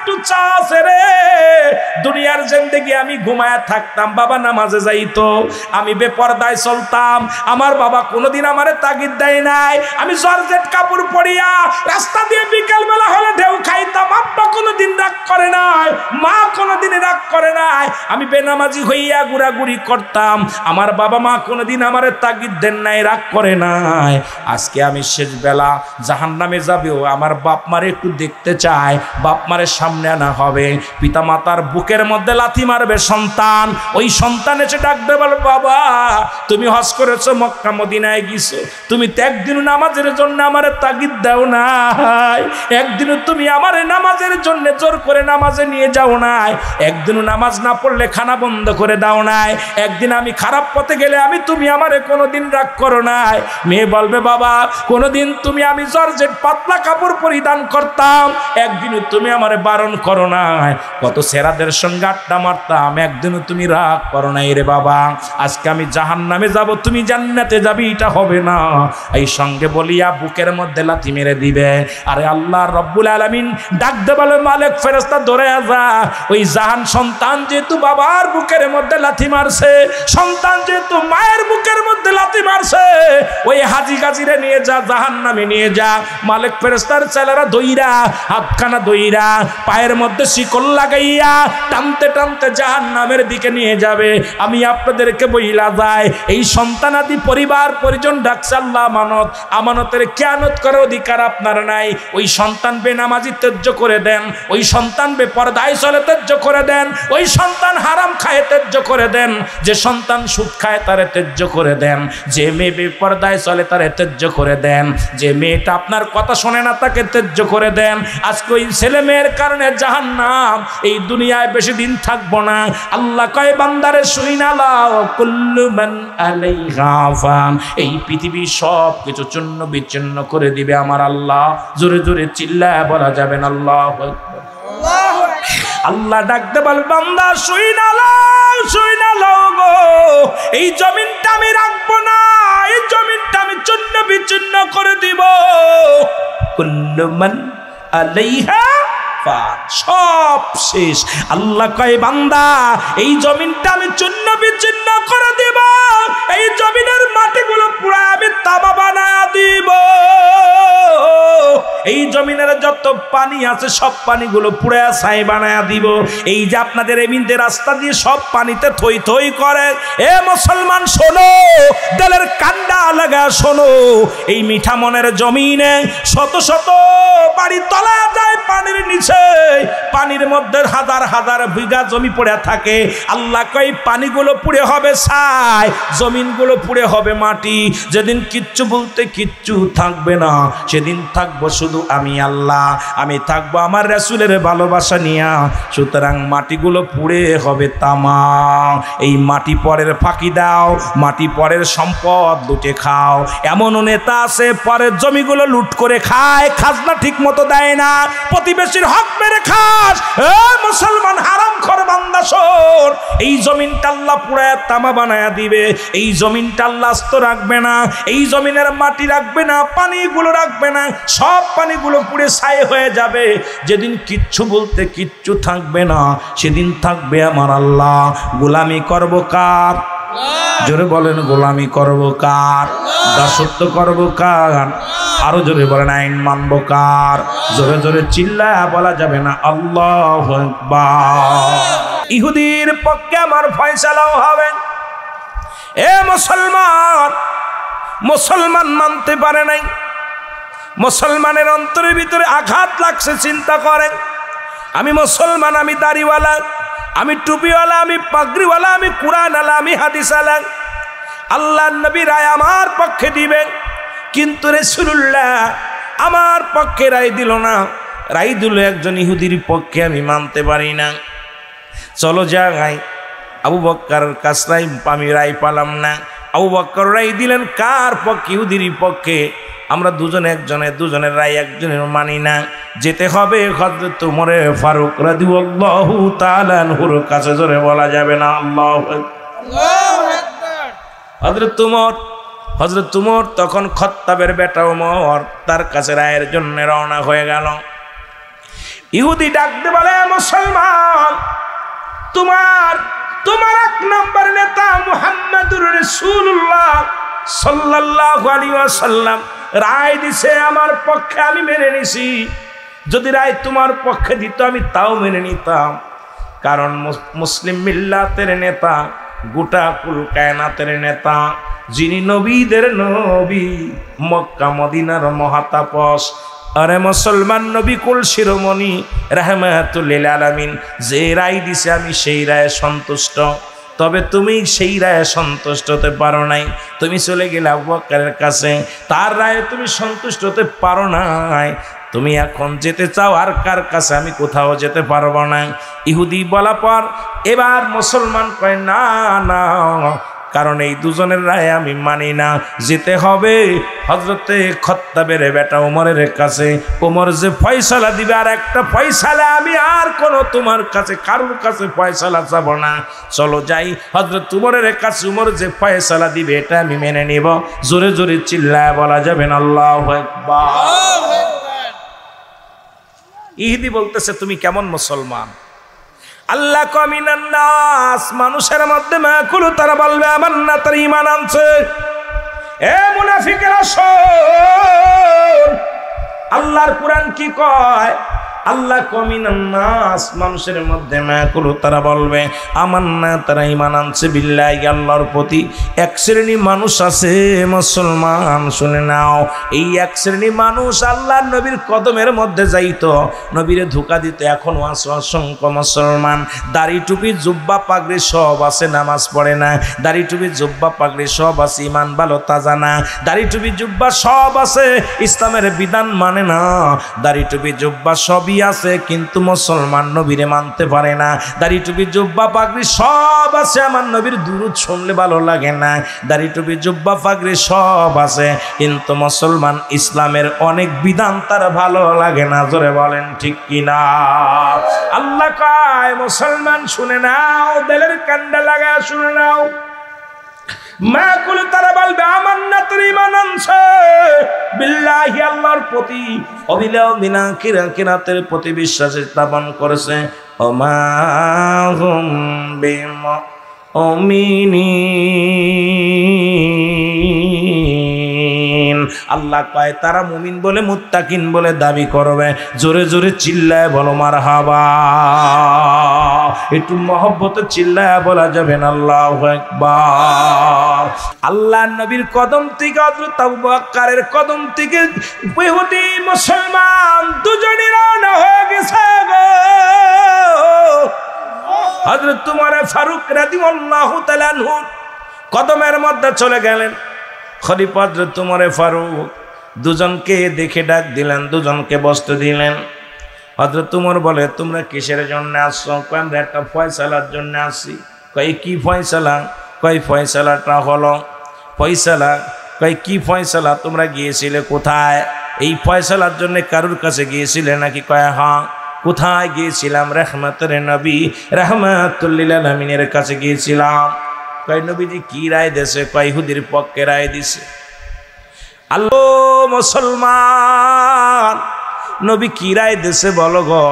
একটু চা আছে রে। দুনিয়ার জিন্দেগি আমি ঘুমায়া থাকতাম, বাবা নামাজে যাইতো, আমি বেপরদায় চলতাম, আমার বাবা কোনোদিন আমারে তাগিদ দেয় নাই। আমি জর্জেট কাপড় পরিয়া রাস্তা দিয়ে বিকেল বেলা হলে ঢেউ খাইতাম, আব্বা কোনোদিন রাগ করে নাই, মা কোনোদিন রাগ করে নাই। আমি বেনামাজি হইয়া ঘোরাঘুরি করতাম, আমার বাবা মা কোনোদিন আমারে তাগিদ দেন নাই, রাগ করে নাই। আজকে আমি শেষ বেলা জাহান্নামে যাবেও আমার বাপ মারে একটু দেখতে চাই, বাপ মারে সামনে আনা হবে, পিতা মাতার বুকের মধ্যে লাথি মারবে সন্তান, ওই সন্তান এসে ডাকবে, বল বাবা তুমি হজ করেছো, মক্কা মদিনায় গেছো, তুমি তো একদিনও নামাজের জন্য আমারে তাগিদ দাও নাই, একদিনও তুমি আমারে নামাজের জন্য জোর করে নামাজে নিয়ে যাও নাই, একদিনও নামাজ না পড়লে খানা বন্ধ করে দাও নাই, একদিন আমি খারাপ পথে গেলে তুমি আমারে কোনোদিন রাগ করো নাই। মেয়ে বলবে বাবা কোনোদিন তুমি আমি জর্জেট পাতলা কাপড় পরিধান করতাম, একদিনও তুমি আমারে বারণ করো নাই, কত সেরাদের সঙ্গে আড্ডা মারতাম, একদিনও তুমি রাগ করো নাই রে বাবা। আজকে আমি জাহান্নামে যাব, তুমি জান্নাতে যাবি, এটা হবে না। এই সঙ্গে বলিয়া বুকের মধ্যে লাথি মেরে দিবে। আরে আল্লাহ রব্বুল আলামিন ডাক দে, বলে মালিক ফেরেশতা ধরে যা, ওই জাহান সন্তান যেহেতু বাবার বুকের মধ্যে লাথি মারছে, সন্তান যেহেতু মায়ের বুকের মধ্যে লাথি মারছে, ওই হাজি গাজিরে নিয়ে যা, জাহান্নামে নিয়ে যা। মালিক ফেরেশতার ছেলেরা দইরা, হাতখানা দইরা, পায়ের মধ্যে শিকল লাগাইয়া টানতে টানতে জাহান্নামের দিকে নিয়ে যাবে। আমি আপনাদেরকে বইলা যায়, এই সন্তানাদি পরিবার পরিজন ডাকছে আল্লাহ আমানত, আমানতের খেয়ানত করার অধিকার আপনার নাই। ওই সন্তান বেনামাজি ত্যায্য করে দেন, ওই সন্তান বেপরদায় চলে ত্যায্য করে দেন, ওই সন্তান হারাম খায় ত্যায্য করে দেন, যে সন্তান সুদ খায় তারে ত্যায্য করে দেন, যে মেয়ে বেপরদায় চলে তারে ত্যায্য করে দেন, যে মেয়েটা আপনার কথা শোনে না তাকে ত্যায্য করে দেন। আজকে ওই ছেলে মেয়ের কারণে জাহান্নাম, এই দুনিয়ায় বেশি দিন থাকবো না। আল্লাহ কয় বান্দারে শুইনা লাও, কুল্লু মান আলাইহা ফান, এই পৃথিবী সব কিছু চূর্ণ বিচ্ছিন্ন করে দিবে আমার আল্লাহ। জোরে জোরে চিল্লায় বলা যাবে না আল্লাহু আকবার। আল্লাহ ডাকতে বল বান্দা শুইনা লাও গো, এই জমিনটা আমি রাখবো না, এই জমিনটা আমি চূর্ণ বিচ্ছিন্ন করে দিব। কুল্লু মান আলাইহা ফান, সব শেষ। আল্লাহ কয় বান্দা এই জমিনটা আমি চূর্ণ বিচ্ছিন্ন করে দিব, এই জমিনের মাটিগুলো পুরা আমি তামা বানায়া দিব, এই জমিনের যত পানি আছে সব পানিগুলো পুরা ছাই বানায়া দিব। এই যে আপনাদের এমিনদের রাস্তা দিয়ে সব পানিতে থই থই করে, এ মুসলমান শোনো, দিলের কান্ডা লাগা শোনো, এই মিঠা মনের জমিনে শত শত বাড়ি তলা যায় পানির নিচে, পানির মধ্যে হাজার হাজার বিঘা জমি পড়ে থাকে। আল্লাহ কয় পানিগুলো পুড়ে হবে ছাই, জমিনগুলো পুড়ে হবে মাটি। যেদিন কিচ্ছু বলতে কিচ্ছু থাকবে না, সেদিন থাকবো শুধু আমি আল্লাহ, আমি থাকবো আমার রাসূলের ভালোবাসা নিয়া। সুতরাং মাটিগুলো পুড়ে হবে তামা। এই মাটি পরের ফাঁকি দাও, মাটি পরের সম্পদ লুটে খাও। এমনও নেতা আছে পরের জমিগুলো লুট করে খায়, খাজনা ঠিক মতো দেয় না, প্রতিবেশীর হক মেরে খাস। মুসলমান হারামখোর বান্দা শোন, এই জমিনটা আল্লাহ পুরায়া তামা বানায়া দিবে, এই জমিনটা আল্লাহ আস্ত রাখবে না, এই জমিনের মাটি রাখবে না, পানিগুলো রাখবে না, সব পানিগুলো পুড়ে ছাই হয়ে যাবে। যেদিন কিচ্ছু বলতে কিচ্ছু থাকবে না, সেদিন থাকবে আমার আল্লাহ। গোলামি করব কার? জোরে বলেন, গোলামি করব কার? দাসত্ব করব কার? আরো জোরে বলেন, আইন মানব কার? জোরে জোরে চিল্লায়া বলা যাবে না আল্লাহু আকবার। ইহুদির পক্ষে আমার ফয়সালাও হবে। এ মুসলমান, মুসলমান মানতে পারে নাই, মুসলমানের অন্তরের ভিতরে আঘাত লাগছে। চিন্তা করেন, আমি মুসলমান, আমি দাড়িওয়ালা, আমি টুপিওয়ালা, আমি পাগড়িওয়ালা, আমি কুরআন আলা, আমি হাদিস আলা, আল্লাহর নবী রায় আমার পক্ষে দিবেন, কিন্তু রাসূলুল্লাহ আমার পক্ষে রায় দিল না, রায় দিল একজন ইহুদির পক্ষে। আমি মানতে পারি না, চলো যাই। আবু বকর কাসরাই আমি রায় পালাম না। আবু বকর রায় দিলেন কার পক্ষে? ইহুদির পক্ষে। আমরা দুজনের রায় একজনের মানি না, যেতে হবে হযরত ওমর ফারুক রাদিয়াল্লাহু তাআলা আনহুর কাছে। জোরে বলা যাবে না আল্লাহু আকবার। হযরত ওমর তখন খাত্তাবের বেটা ওমর, তার কাছে রায়ের জন্য রওনা হয়ে গেল। ইহুদি ডাকতে বলে, মুসলমান, তোমার এক নাম্বার নেতা মুহাম্মাদুর রাসূলুল্লাহ সাল্লাল্লাহু আলাইহি ওয়াসাল্লাম রায় দিছে আমার পক্ষে, আমি মেনে নিছি। যদি রায় তোমার পক্ষে দিত আমি তাও মেনে নিতাম, কারণ মুসলিম মিল্লাতের নেতা, গোটা কুল কায়নাতের নেতা, যিনি নবীদের নবী, মক্কা মদিনার মহাতাপস, আরে মুসলমান নবী কুল শিরোমণি রাহমাতুল লিল আলামিন যে রায় দিছে আমি সেই রায়ে সন্তুষ্ট। তবে তুমি সেই রায়ে সন্তুষ্ট হতে পারো নাই, তুমি চলে গেলে আবু বকরের কাছে, তার রায়ে তুমি সন্তুষ্ট হতে পারো নাই, তুমি এখন যেতে চাও আর কার কাছে? আমি কোথাও যেতে পারবো না। ইহুদি বলা পর এবার মুসলমান কয়, না না, কারণ এই দুজনের রায় আমি মানি না, যেতে হবে হযরতে খাত্তাবের বেটা ওমরের কাছে। ওমর যে ফয়সালা দিবে, আর একটা ফয়সালা আমি আর কোনো তোমার কাছে কারোর কাছে ফয়সালা চাব না, চলো যাই হযরত ওমরের কাছে। ওমর যে ফয়সালা দিবে এটা আমি মেনে নিব। জোরে জোরে চিল্লায় বলা যাবে না আল্লাহু আকবার। ইহুদি বলতেছে, তুমি কেমন মুসলমান? আল্লাহ কমিনান নাস, মানুষের মধ্যে মাকুল, তারা বলবে আমার না, তার ঈমান আনছে। এ মুনাফিকেরা শোন, আল্লাহর কুরআন কি কয়? আল্লাহ কমিনান নাস, মানুষের মধ্যে মাকুল, তারা বলবে আমার না, তারা ঈমান আনছে বিল্লাহি, আল্লাহর প্রতি। এক শ্রেণী মানুষ আছে মুসলমান, শুনে নাও, এই এক শ্রেণী মানুষ আল্লাহর নবীর কদমের মধ্যে যাইতো, নবীরে ধোঁকা দিত। এখনো আছে অসংখ্য মুসলমান, দাড়ি টুপি জুব্বা পাগড়ি সব আছে, নামাজ পড়ে না। দাড়ি টুপি জুব্বা পাগড়ি সব আছে, ইমান ভালো তাজা না। দাড়ি টুপি জুব্বা সব আছে, ইসলামের বিধান মানে না। দাড়ি টুপি জুব্বা সবই আছে, কিন্তু মুসলমান নবীরে মানতে পারে না। দাড়ি টুপি জুব্বা পাগড়ি সব আছে, আমার নবীর দুরূদ শুনলে ভালো লাগে না। দাড়ি টুপি জুব্বা পাগড়ি সব আছে, কিন্তু মুসলমান ইসলামের অনেক বিধান তার ভালো লাগে না। জোরে বলেন ঠিক কিনা? আল্লাহ কয়, মুসলমান শুনে নাও, দিলের কান্ডা লাগা শুনে নাও। মাকুল, তারা বলবে আমার না, তোর ঈমান আনছে বিল্লাহি, আল্লাহর প্রতি, অবিলেও বিনা কিরাতের প্রতি বিশ্বাস স্থাপন করেছে। ওমা হুম বিমুমিনিন, আল্লাহ কয় তারা মুমিন বলে, মুত্তাকিন বলে দাবি করবে। জোরে জোরে চিল্লায় বলো মারহাবা। একটু মহব্বতে চিল্লায় বলা যাবে না আল্লাহু আকবার। আল্লাহ নবীর কদম থেকে, হযরত আবু বকরের কদম থেকে ইহুদি মুসলমান দুজনেই রওনা হয়ে গেছে গো। হযরত উমর ফারুক রাদিয়াল্লাহু তাআলা আনহু কদমের মধ্যে চলে গেলেন। খলিফা হযরত উমর ফারুক দুজনকে দেখে ডাক দিলেন, দুজনকে বসতে দিলেন। হযরত উমর বলে, তোমরা কিসের জন্য আসছো? কয়, আমরা একটা ফয়সালার জন্য আসছি। কয়, কি ফয়সালা? কয়, ফয়সালাটা হলো ফয়সালা। কয়, কি ফয়সালা? তোমরা গিয়েছিলে কোথায়? এই ফয়সালার জন্য কারুর কাছে গিয়েছিলে নাকি? কয়, হ্যাঁ। কোথায় গিয়েছিলাম? রাহমাতুল নবী রাহমাতুল লিল আলামিনের কাছে গিয়েছিলাম। কয়, নবীজি কি রায় দিয়েছে? কয়, ইহুদির পক্ষে রায় দিছে। আল্লাহ মুসলমান, নবী কি রায় দিয়েছে বলো গো?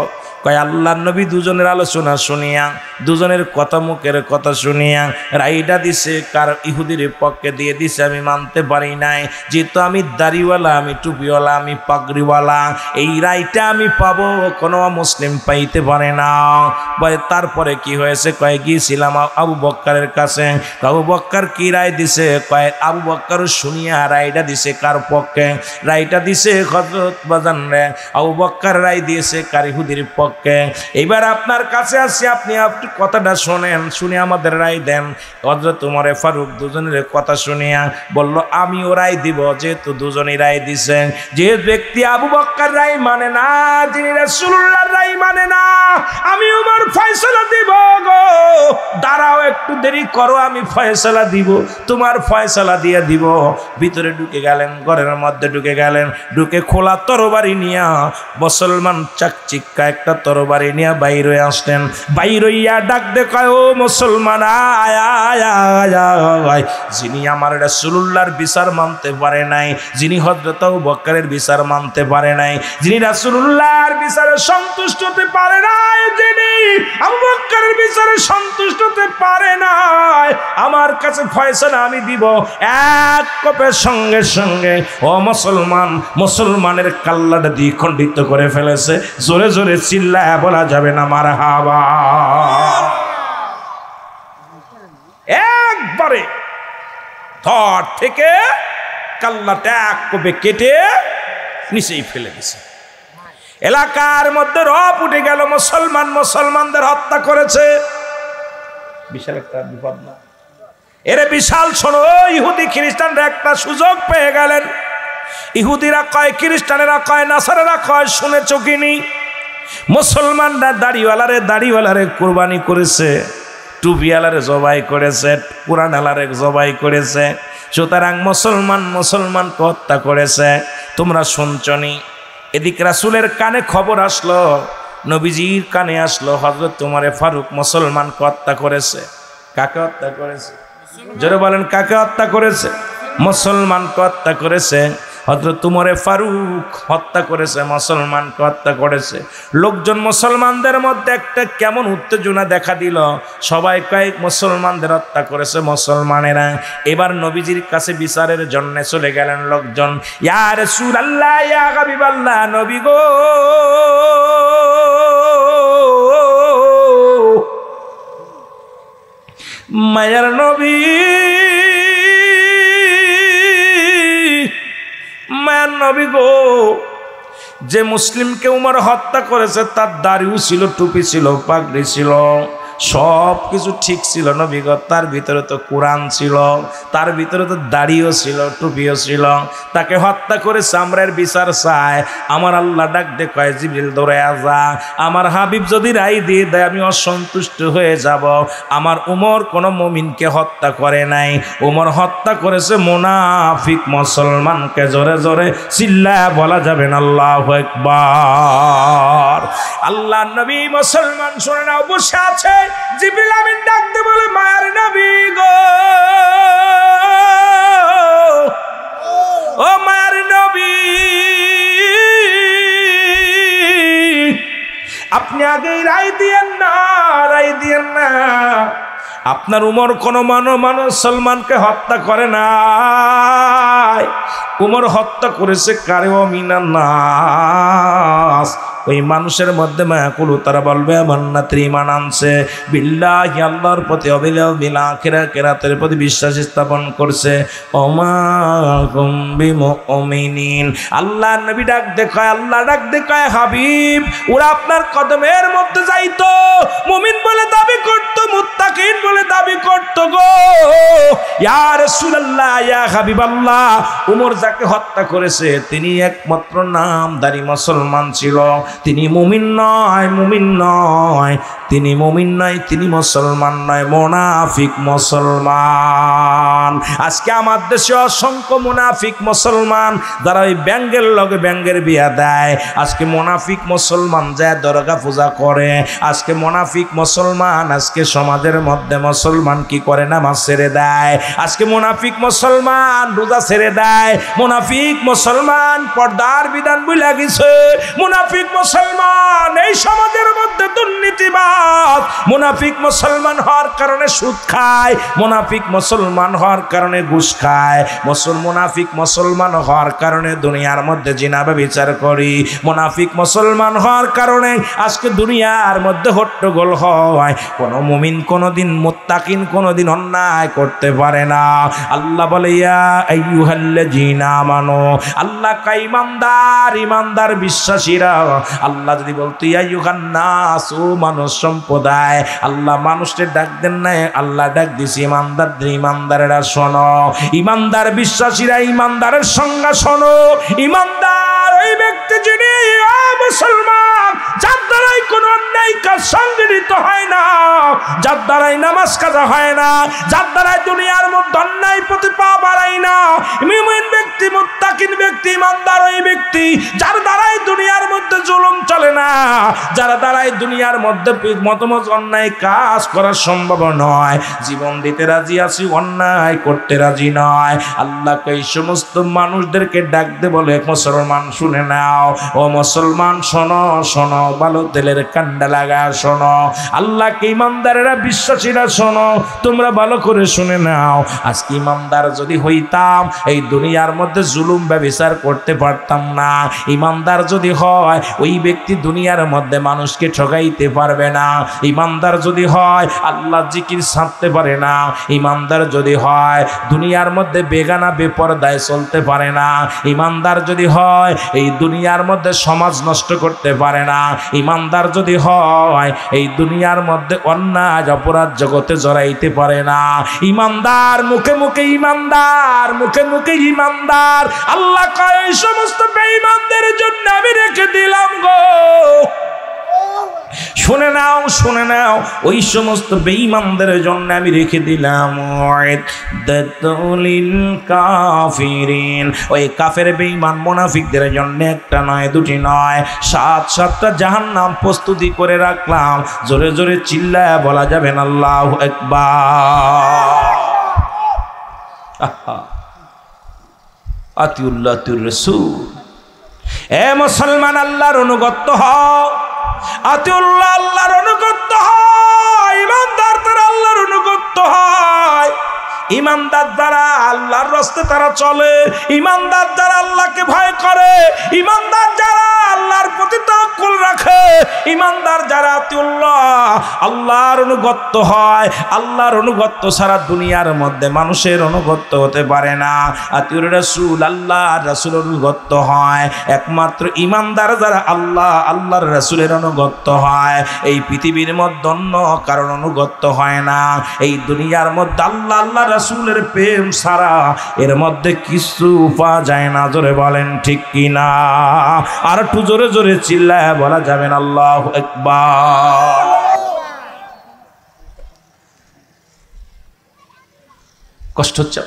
কয়, আল্লাহর নবী দুজনের আলোচনা শুনিয়া, দুজনের কথা, মুখের কথা শুনিয়া রায়টা দিছে কার? ইহুদির পক্ষে দিয়ে দিছে। আমি মানতে পারি নাই, যেহেতু আমি দাড়িওয়ালা, আমি টুপিওয়ালা, আমি পাগড়িওয়ালা, এই রায়টা আমি পাবো, কোনো মুসলিম পাইতে পারে না। তারপরে কি হয়েছে? কয়, গিয়েছিলাম আবু বকরের কাছে। আবু বকর কি রায় দিছে? কয়, আবু বকর শুনিয়া রায়টা দিছে কার পক্ষে? রায়টা দিছে হযরত বাজান রে আবু বকর রায় দিয়েছে কার? ইহুদির পক্ষে। এবার আপনার কাছে আসি, আপনি কথাটা শোনেন, শুনে আমাদের রায় দেন। হযরত উমর ফারুক দুজনের কথা শুনিয়া বলল, আমিও রায় দিব, যেহেতু দুজনই রায় দিছেন। যে ব্যক্তি আবু বকর রায় মানে না, যিনি রাসূলুল্লাহর রায় মানে না, আমি উমর ফয়সালা দিব গো। দাঁড়াও, একটু দেরি করো, আমি ফয়সালা দিব, তোমার ফয়সালা দিয়ে দিব। ভিতরে ঢুকে গেলেন, ঘরের মধ্যে ঢুকে গেলেন। ঢুকে খোলা তরবারি নিয়া মুসলমান চাকচিক্কা একটা তরবারি নিয়ে বাইর হয়ে আসলেন। বাইর হইয়া ডাক দেখায়, ও মুসলমান আয় আয় আয় আয়। যিনি আমার রাসূলুল্লাহর বিচার মানতে পারে নাই, যিনি হযরত আবু বকরের বিচার মানতে পারে নাই, যিনি রাসূলুল্লাহর বিচারে সন্তুষ্ট হতে পারে নাই, যিনি আবু বকরের বিচারে সন্তুষ্ট হতে পারে নাই, আমার কাছে ফয়সালা আমি দিব এক কোপের সঙ্গে সঙ্গে। ও মুসলমান, মুসলমানের কাল্লাটা দ্বিখণ্ডিত করে ফেলেছে। জোরে জোরে চিল্লায়া বলা যাবে না মারহাবা। একবারে ধর থেকে কাল্লাটা এক কোপে কেটে নিচেই ফেলে দিছে। এলাকার মধ্যে রব উঠে গেল, মুসলমান মুসলমানদের হত্যা করেছে। বিশাল একটা বিপদ না? এরে বিশাল। শোনো, ইহুদি খ্রিস্টানরা একটা সুযোগ পেয়ে গেলেন। ইহুদিরা কয়, খ্রিস্টানেরা কয়, নাসারারা কয়, শুনে চকিনি মুসলমানরা দাড়িওয়ালারে কুরবানি করেছে, টুপিওয়ালারে জবাই করেছে, কোরআনওয়ালারে জবাই করেছে, সুতরাং মুসলমানকে হত্যা করেছে। তোমরা শুনছনি। এদিক রাসূলের কানে খবর আসলো, নবীজির কানে আসলো, হযরত ওমরে ফারুক মুসলমানকে হত্যা করেছে। কাকে হত্যা করেছে? জোরে বলেন, কাকে হত্যা করেছে? মুসলমানকে হত্যা করেছে। হযরত ওমরে ফারুক হত্যা করেছে, মুসলমানকে হত্যা করেছে। লোকজন মুসলমানদের মধ্যে একটা কেমন উত্তেজনা দেখা দিল। সবাই কয়েক মুসলমানদের হত্যা করেছে মুসলমানেরা। এবার নবীজির কাছে বিচারের জন্য চলে গেলেন লোকজন। ইয়া রাসূলুল্লাহ, ইয়া হাবিবাল্লাহ, নবী গো, মায়ার নবী, মায়ার নবী গো, যে মুসলিমকে উমর হত্যা করেছে তার দাড়িও ছিল, টুপি ছিল, পাগড়ি ছিল, সব কিছু ঠিক ছিল নবী গো। তার ভিতরে তো কোরআন ছিল, তার ভিতরে তো দাড়িও ছিল, টুপিও ছিল। তাকে হত্যা করেছে, আমরা এর বিচার চাই। আমার আল্লাহ ডাক দে কয়, জিবরিল দৌড়ে যা, আমার হাবিব যদি রায় দিয়ে দেয় আমি অসন্তুষ্ট হয়ে যাব। আমার উমর কোনো মুমিনকে হত্যা করে নাই, উমর হত্যা করেছে মুনাফিক মুসলমানকে। জোরে জোরে চিল্লায়া বলা যাবে না আল্লাহু আকবার। আল্লাহ নবী মুসলমান শুনে নাও, বসে আছে। জিবরিল আমিন ডাক দিয়ে বলে, মায়ার নবী গো, ও মায়ার নবী, আপনি আগেই রায় দিয়েন না, রায় দিয়েন না। আপনার উমর কোনো মুসলমানকে হত্যা করে নাই। উমর হত্যা করেছে কারে? মিনান নাস, ওই মানুষের মধ্যে মায়াকুল, তারা বলবে মান্নাত্রি ঈমান আনছে, বিল্লাহি আল্লাহর প্রতি, অবিল আখিরাতের প্রতি বিশ্বাস স্থাপন করছে। ওমা কুম বিমুমিনিন। আল্লাহ নবী ডাক দেখায়, আল্লাহ ডাক দেখায়, হাবিব ওরা আপনার কদমের মধ্যে যাইতো, মুমিন বলে দাবি করতো, মুত্তাকিন বলে দাবি করতো গো। ইয়া রাসূলুল্লাহ, ইয়া হাবিবাল্লাহ, উমর যাকে হত্যা করেছে তিনি একমাত্র নামধারী মুসলমান ছিল। তিনি মুমিন নয়, মুমিন নয়, তিনি মুমিন নয়, তিনি মুসলমান নয়, মুনাফিক মুসলমান। আজকে আমার দেশে অসংখ্য মুনাফিক মুসলমান যারা ওই ব্যাঙ্গের লগে ব্যাঙ্গের বিয়া দেয়। আজকে মুনাফিক মুসলমান যায় দরগা পূজা করে। আজকে মুনাফিক মুসলমান আজকে সমাজের মধ্যে মুসলমান কি করে? নামাজ ছেড়ে দেয়। আজকে মুনাফিক মুসলমান রোজা ছেড়ে দেয়। মুনাফিক মুসলমান পর্দার বিধান ভুলে গেছে। মুনাফিক মুসলমান এই সমাজের মধ্যে দুর্নীতিবাজ। মুনাফিক মুসলমান হওয়ার কারণে সুদ খায়। মুনাফিক মুসলমান হওয়ার কারণে ঘুষ খায়। মুনাফিক মুসলমান হওয়ার কারণে দুনিয়ার মধ্যে জিনা ব্যভিচার করি। মুনাফিক মুসলমান হওয়ার কারণে আজকে দুনিয়ার মধ্যে হট্টগোল হয়। কোন মুমিন কোনদিন, মুত্তাকিন কোনদিন অন্যায় করতে পারে না। আল্লাহ বলে, ইয়া আইয়ুহাল্লাযীনা আমানু, আল্লাহ কা ঈমানদার, ঈমানদার বিশ্বাসীরা। আল্লাহ যদি বলতো ইয়া আইয়ুহান নাস, ও মানুষ সম্প্রদায়, আল্লাহ মানুষের ডাক দেন নাই, আল্লাহ ডাক দিছে ঈমানদারদের। ঈমানদারেরা শোনো, ঈমানদার বিশ্বাসীরা ঈমানদারের সংজ্ঞা শোনো। ঈমানদার ওই ব্যক্তি যিনি মুসলমান, যার দ্বারাই কোনো অন্যায় কাজ সংগঠিত হয় না, যার দ্বারাই নামাজ কাজা হয় না, যার দ্বারাই দুনিয়ার মধ্যে অন্যায় প্রতি পা বাড়ায় না। মুমিন ব্যক্তি, মুত্তাকিন ব্যক্তি, ঈমানদার ওই ব্যক্তি যার দ্বারাই দুনিয়ার মধ্যে জুলুম চলে না, যারা দ্বারাই দুনিয়ার মধ্যে মতমত অন্যায় কাজ করা সম্ভব নয়, জীবন দিতে রাজি আছি, অন্যায় করতে রাজি নয়। আল্লাহকে এই সমস্ত মানুষদেরকে ডাকতে বলে, মুসলমান শুনে নাও, ও মুসলমান শোনো শোনো, ভালো তেলের কান্ডা লাগা শোনো, আল্লাহকে ইমানদারেরা বিশ্বাসীরা শোনো, তোমরা ভালো করে শুনে নাও। আজকে ইমানদার যদি হইতাম এই দুনিয়ার মধ্যে জুলুম ব্যভিচার করতে পারতাম না। ইমানদার যদি হয় ওই ব্যক্তি দুনিয়ার মধ্যে মানুষকে ঠকাইতে পারবে না। ইমানদার যদি হয় আল্লাহ জিকির ছাড়তে পারে না। ইমানদার যদি হয় দুনিয়ার মধ্যে বেগানা বেপরদায় চলতে পারে না। ইমানদার যদি হয় এই দুনিয়ার মধ্যে সমাজ নষ্ট করতে পারে না। ইমানদার যদি হয় এই দুনিয়ার মধ্যে অন্যায় অপরাধ জগতে জড়াইতে পারে না। ইমানদার মুখে মুখে ইমানদার, মুখে মুখে ইমানদার। আল্লাহ কয় এই সমস্ত বেঈমানদের জন্য আমি রেখে দিলাম গো। শুনে নাও শুনে নাও, ওই সমস্ত বেঈমানদের জন্য আমি রেখে দিলাম দাতুলিল কাফিরিন, ওই কাফের বেঈমান মুনাফিকদের জন্য একটা নয় দুটি নয় 7-7টা জাহান্নাম প্রস্তুতি করে রাখলাম। জোরে জোরে চিল্লায়া বলা যাবে না আল্লাহু আকবার। আতিউল্লাহ আতিউর রাসূল। এ মুসলমান, আল্লাহর অনুগত হও, আতিউল্লাহ আল্লাহর অনুগত হয়, ইমানদার তারা আল্লাহর অনুগত হয়। ইমানদার যারা আল্লাহর রাস্তায় তারা চলে, ইমানদার যারা আল্লাহকে ভয় করে, ইমানদার যারা আল্লাহর প্রতি তাওয়াক্কুল রাখে, ইমানদার যারা আতিউল্লাহ আল্লাহর অনুগত হয়। আল্লাহর অনুগত সারা দুনিয়ার মধ্যে মানুষের অনুগত হতে পারে না। আতিউর রাসূল আল্লাহর রাসূলের অনুগত হয়। একমাত্র ইমানদার যারা আল্লাহর রাসূলের অনুগত হয়। এই পৃথিবীর মধ্যে অন্য কারণ অনুগত হয় না। এই দুনিয়ার মধ্যে আল্লাহ রাসূলের প্রেম ছাড়া এর মধ্যে কিছু পাওয়া যায় না। জোরে বলেন ঠিক কিনা? আর একটু জোরে জোরে চিল্লায় বলা যাবে না আল্লাহু আকবার। কষ্ট হচ্ছে?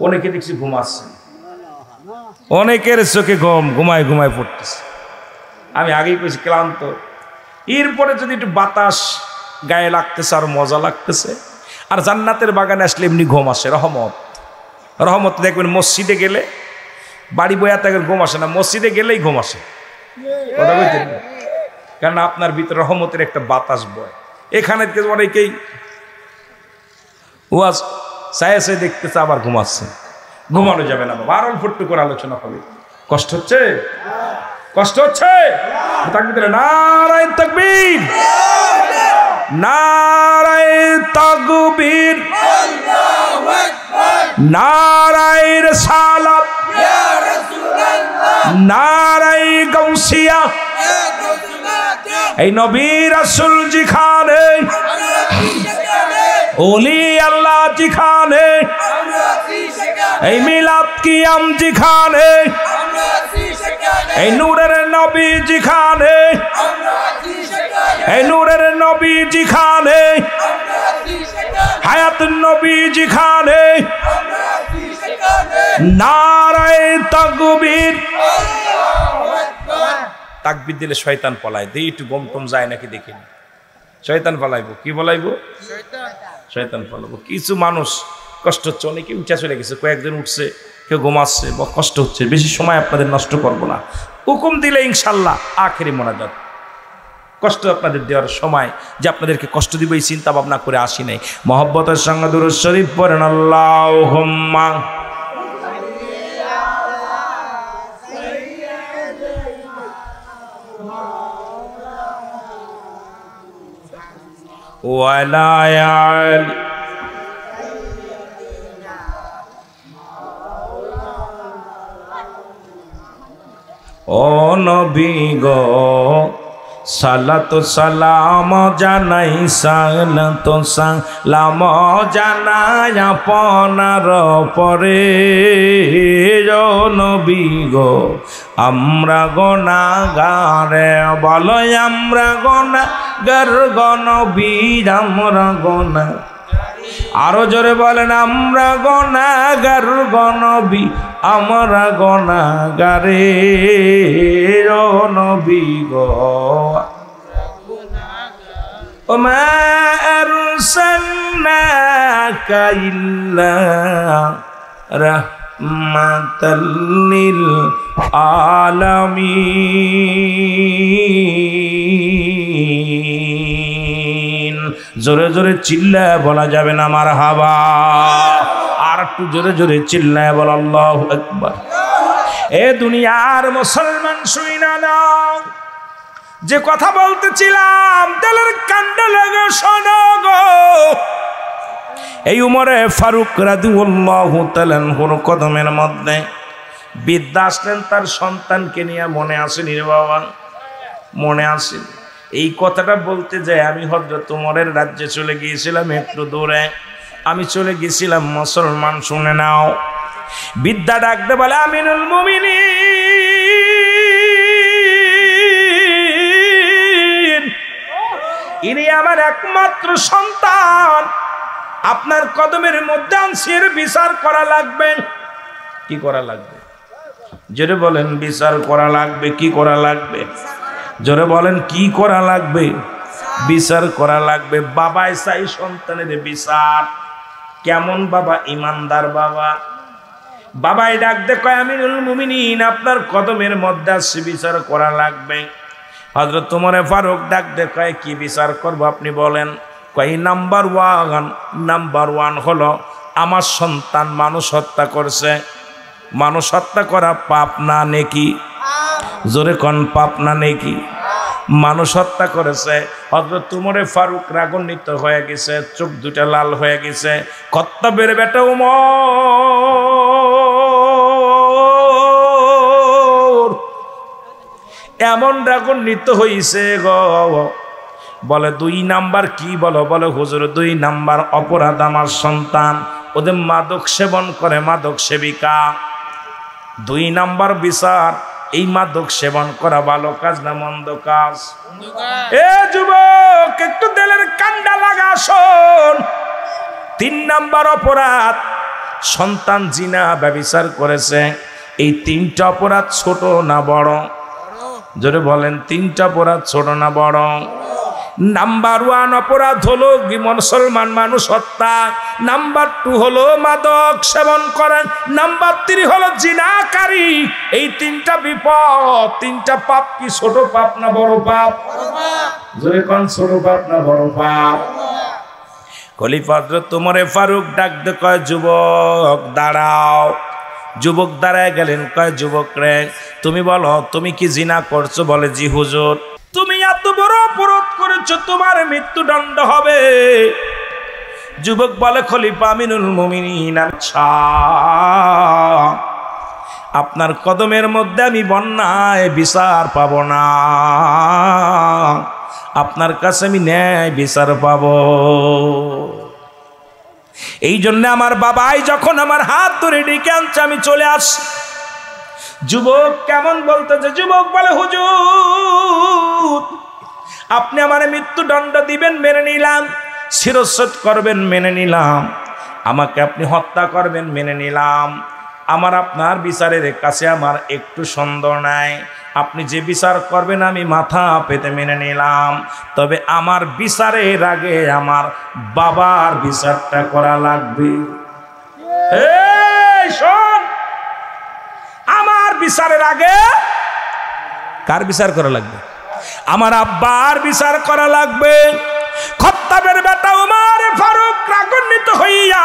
অনেকে দেখছি ঘুমাচ্ছে, অনেকের চোখে ঘুমায় ঘুমায় পড়তেছে। আমি আগেই কইছি ক্লান্ত, এরপরে যদি একটু বাতাস গায়ে লাগতেছে আর মজা লাগতেছে। আর জান্নাতের বাগানে আসলে এমনি ঘুম আসে। রহমত রহমত দেখবেন মসজিদে গেলে, বাড়ি বইয়া থাকেন ঘুম আসে না, মসজিদে গেলেই ঘুম আসে। কথা বলছেন না? কারণ আপনার ভিতরে রহমতের একটা বাতাস বয়। এখানে অনেকেই ওয়াজ চায়ে চায়ে দেখতেছে আবার ঘুমাচ্ছে। ঘুমানো যাবে না বাবা, আর অল্প একটু করে আলোচনা হবে। কষ্ট হচ্ছে? কষ্ট হচ্ছে? তাকবীর, নারায়ে তাকবীর, নারায়ে তাকবীর, আল্লাহু আকবার, নারায়ে রিসালাত ইয়া রাসূলুল্লাহ, নারায়ে গাউসিয়া ইয়া গাউসুল্লাহ। এই নবী রাসূল যেখানে, ওলি আল্লাহ যেখানে, এই মিলাদ কিয়াম যেখানে, এই নূরের নবী যেখানে, এই নূরের নবী যেখানে, হায়াতুন নবী যেখানে, নারায়ে তাকবীর। তাকবীর দিলে শয়তান পলায়। দেই একটু গম টম যায় নাকি দেখিনি। শয়তান পলাইবো। কি পলাইবো? শয়তান পলাবো। কিছু মানুষ কষ্ট হচ্ছে, অনেকে উঠা চলে গেছে, কয়েকজন উঠছে, কেউ ঘুমাচ্ছে বা কষ্ট হচ্ছে। বেশি সময় আপনাদের নষ্ট করব না। হুকুম দিলে ইনশাল্লাহ আখেরি মোনাজাত। কষ্ট আপনাদের দেওয়ার সময় যে আপনাদেরকে কষ্ট দিব এই চিন্তা ভাবনা করে আসি নাই। মহব্বতের সঙ্গে দুরূদ শরীফ পড়েন আল্লাহুম্মা ওয়ালা আলি। ও নবী গো সালাত সালাম জানাই, সালাত সালাম জানাই আপনার পরে। ও নবী গো আমরা গুনাহগারে, বলো আমরা গুনাহগার গো নবী আমরা গুনাহ। আরো জোরে বলেন আমরা গুনাহগার গনবী আমরা গুনাহগারে ও নবী গো ওমা আরসালনাকা ইল্লা রাহমাতাল লিল আলামিন। জোরে জোরে চিল্লায় বলা যাবে না মারহাবা? আর একটু জোরে জোরে চিল্লায় বল আল্লাহু আকবার। এ দুনিয়ার মুসলমান শুইনা নাও, যে কথা বলতেছিলাম দিলের কান্ড লাগে শোনো গো। এই উমরে ফারুক রাদিয়াল্লাহু তাআলা আনহুর কদমের মধ্যে বিদ্যা আসলেন তার সন্তানকে নিয়ে। মনে আসেনি রে বাবা? মনে আসেন? এই কথাটা বলতে যায় আমি হযরত উমরের রাজ্যে চলে গিয়েছিলাম, একটু দূরে আমি চলে গেছিলাম। মুসলমান শুনে নাও, বিদ্যা ডাকতে বলে আমিনুল মুমিনিন, ইনি আমার একমাত্র সন্তান, আপনার কদমের মধ্যে আনসির বিচার করা লাগবে। কি করা লাগবে? জোরে বলেন বিচার করা লাগবে। কি করা লাগবে? জোরে বলেন কি করা লাগবে? বিচার করা লাগবে। বাবাই চাই সন্তানের বিচার। কেমন বাবা? ইমানদার বাবা। বাবাই ডাকতে কয় আমিনুল মুমিনিন, আপনার কদমের মধ্যে আসছে, বিচার করা লাগবে। হযরত ওমর ফারুক ডাকতে কয় কি বিচার করব আপনি বলেন? কয় নাম্বার ওয়ান হলো আমার সন্তান মানুষ হত্যা করছে। মানুষ হত্যা করা পাপ না নেকি? জোরে কোন পাপ না নেকি? মানুষ হত্যা করেছে। হযরত ওমর ফারুক রাগান্বিত হয়ে গেছে, চোখ দুটা লাল হয়ে গেছে। খাত্তাবের বেটা ওমর এমন রাগান্বিত হইছে গো, বলে 2 নাম্বার কি? বলে হুজুর 2 নাম্বার অপরাধ আমার সন্তান ওদের মাদক সেবন করে, মাদক সেবিকা। 2 নাম্বার বিচার, এই মাদক সেবন করা ভালো কাজ না মন্দ কাজ? এ যুবক একটু দিলের কান্ডা লাগা শোন। 3 নাম্বার অপরাধ, সন্তান জিনা ব্যভিচার করেছে। এই 3টা অপরাধ ছোট না বড়? জোরে বলেন 3টা অপরাধ ছোট না বড়? নাম্বার 1 অপরাধ হলো মুসলমান মানুষ হত্যা। নাম্বার 2 হলো মাদক সেবন করেন। নাম্বার 3 হলো জিনাকারী। এই 3টা বিপদ, 3টা পাপ। কি ছোট পাপ না বড় পাপ? জোরে কোন ছোট পাপ না বড় পাপ? খলিফা হযরত ওমর ফারুক ডাকতে কয় যুবক দাঁড়াও। যুবক দাঁড়ায় গেলেন। কয় যুবক রে তুমি বলো তুমি কি জিনা করছো? বলে জি হুজুর। তুমি এত বড় অপরাধ করেছো, তোমার মৃত্যুদণ্ড হবে। যুবক বলে খলিফা আমিনুল মুমিনিন, আচ্ছা আপনার কদমের মধ্যে আমি বন্যায় বিচার পাব না, আপনার কাছে আমি ন্যায় বিচার পাব। এই জন্য আমার বাবাই যখন আমার হাত ধরে ডেকে আনছে আমি চলে আসি। যুবক কেমন বলতেছে? যুবক বলে হুজুর আপনি আমার মৃত্যুদণ্ড দিবেন, মেনে নিলাম। শিরচ্ছেদ করবেন, মেনে নিলাম। আমাকে আপনি হত্যা করবেন, মেনে নিলাম। আমার আপনার বিচারের কাছে আমার একটু সন্দেহ নাই। আপনি যে বিচার করবেন আমি মাথা পেতে মেনে নিলাম। তবে আমার বিচারের আগে আমার বাবার বিচারটা করা লাগবে। এই শোন, আমার বিচারের আগে কার বিচার করা লাগবে? আমার আব্বার বিচার করা লাগবে। খাত্তাবের বেটা ওমর ফারুক রাগান্বিত হইয়া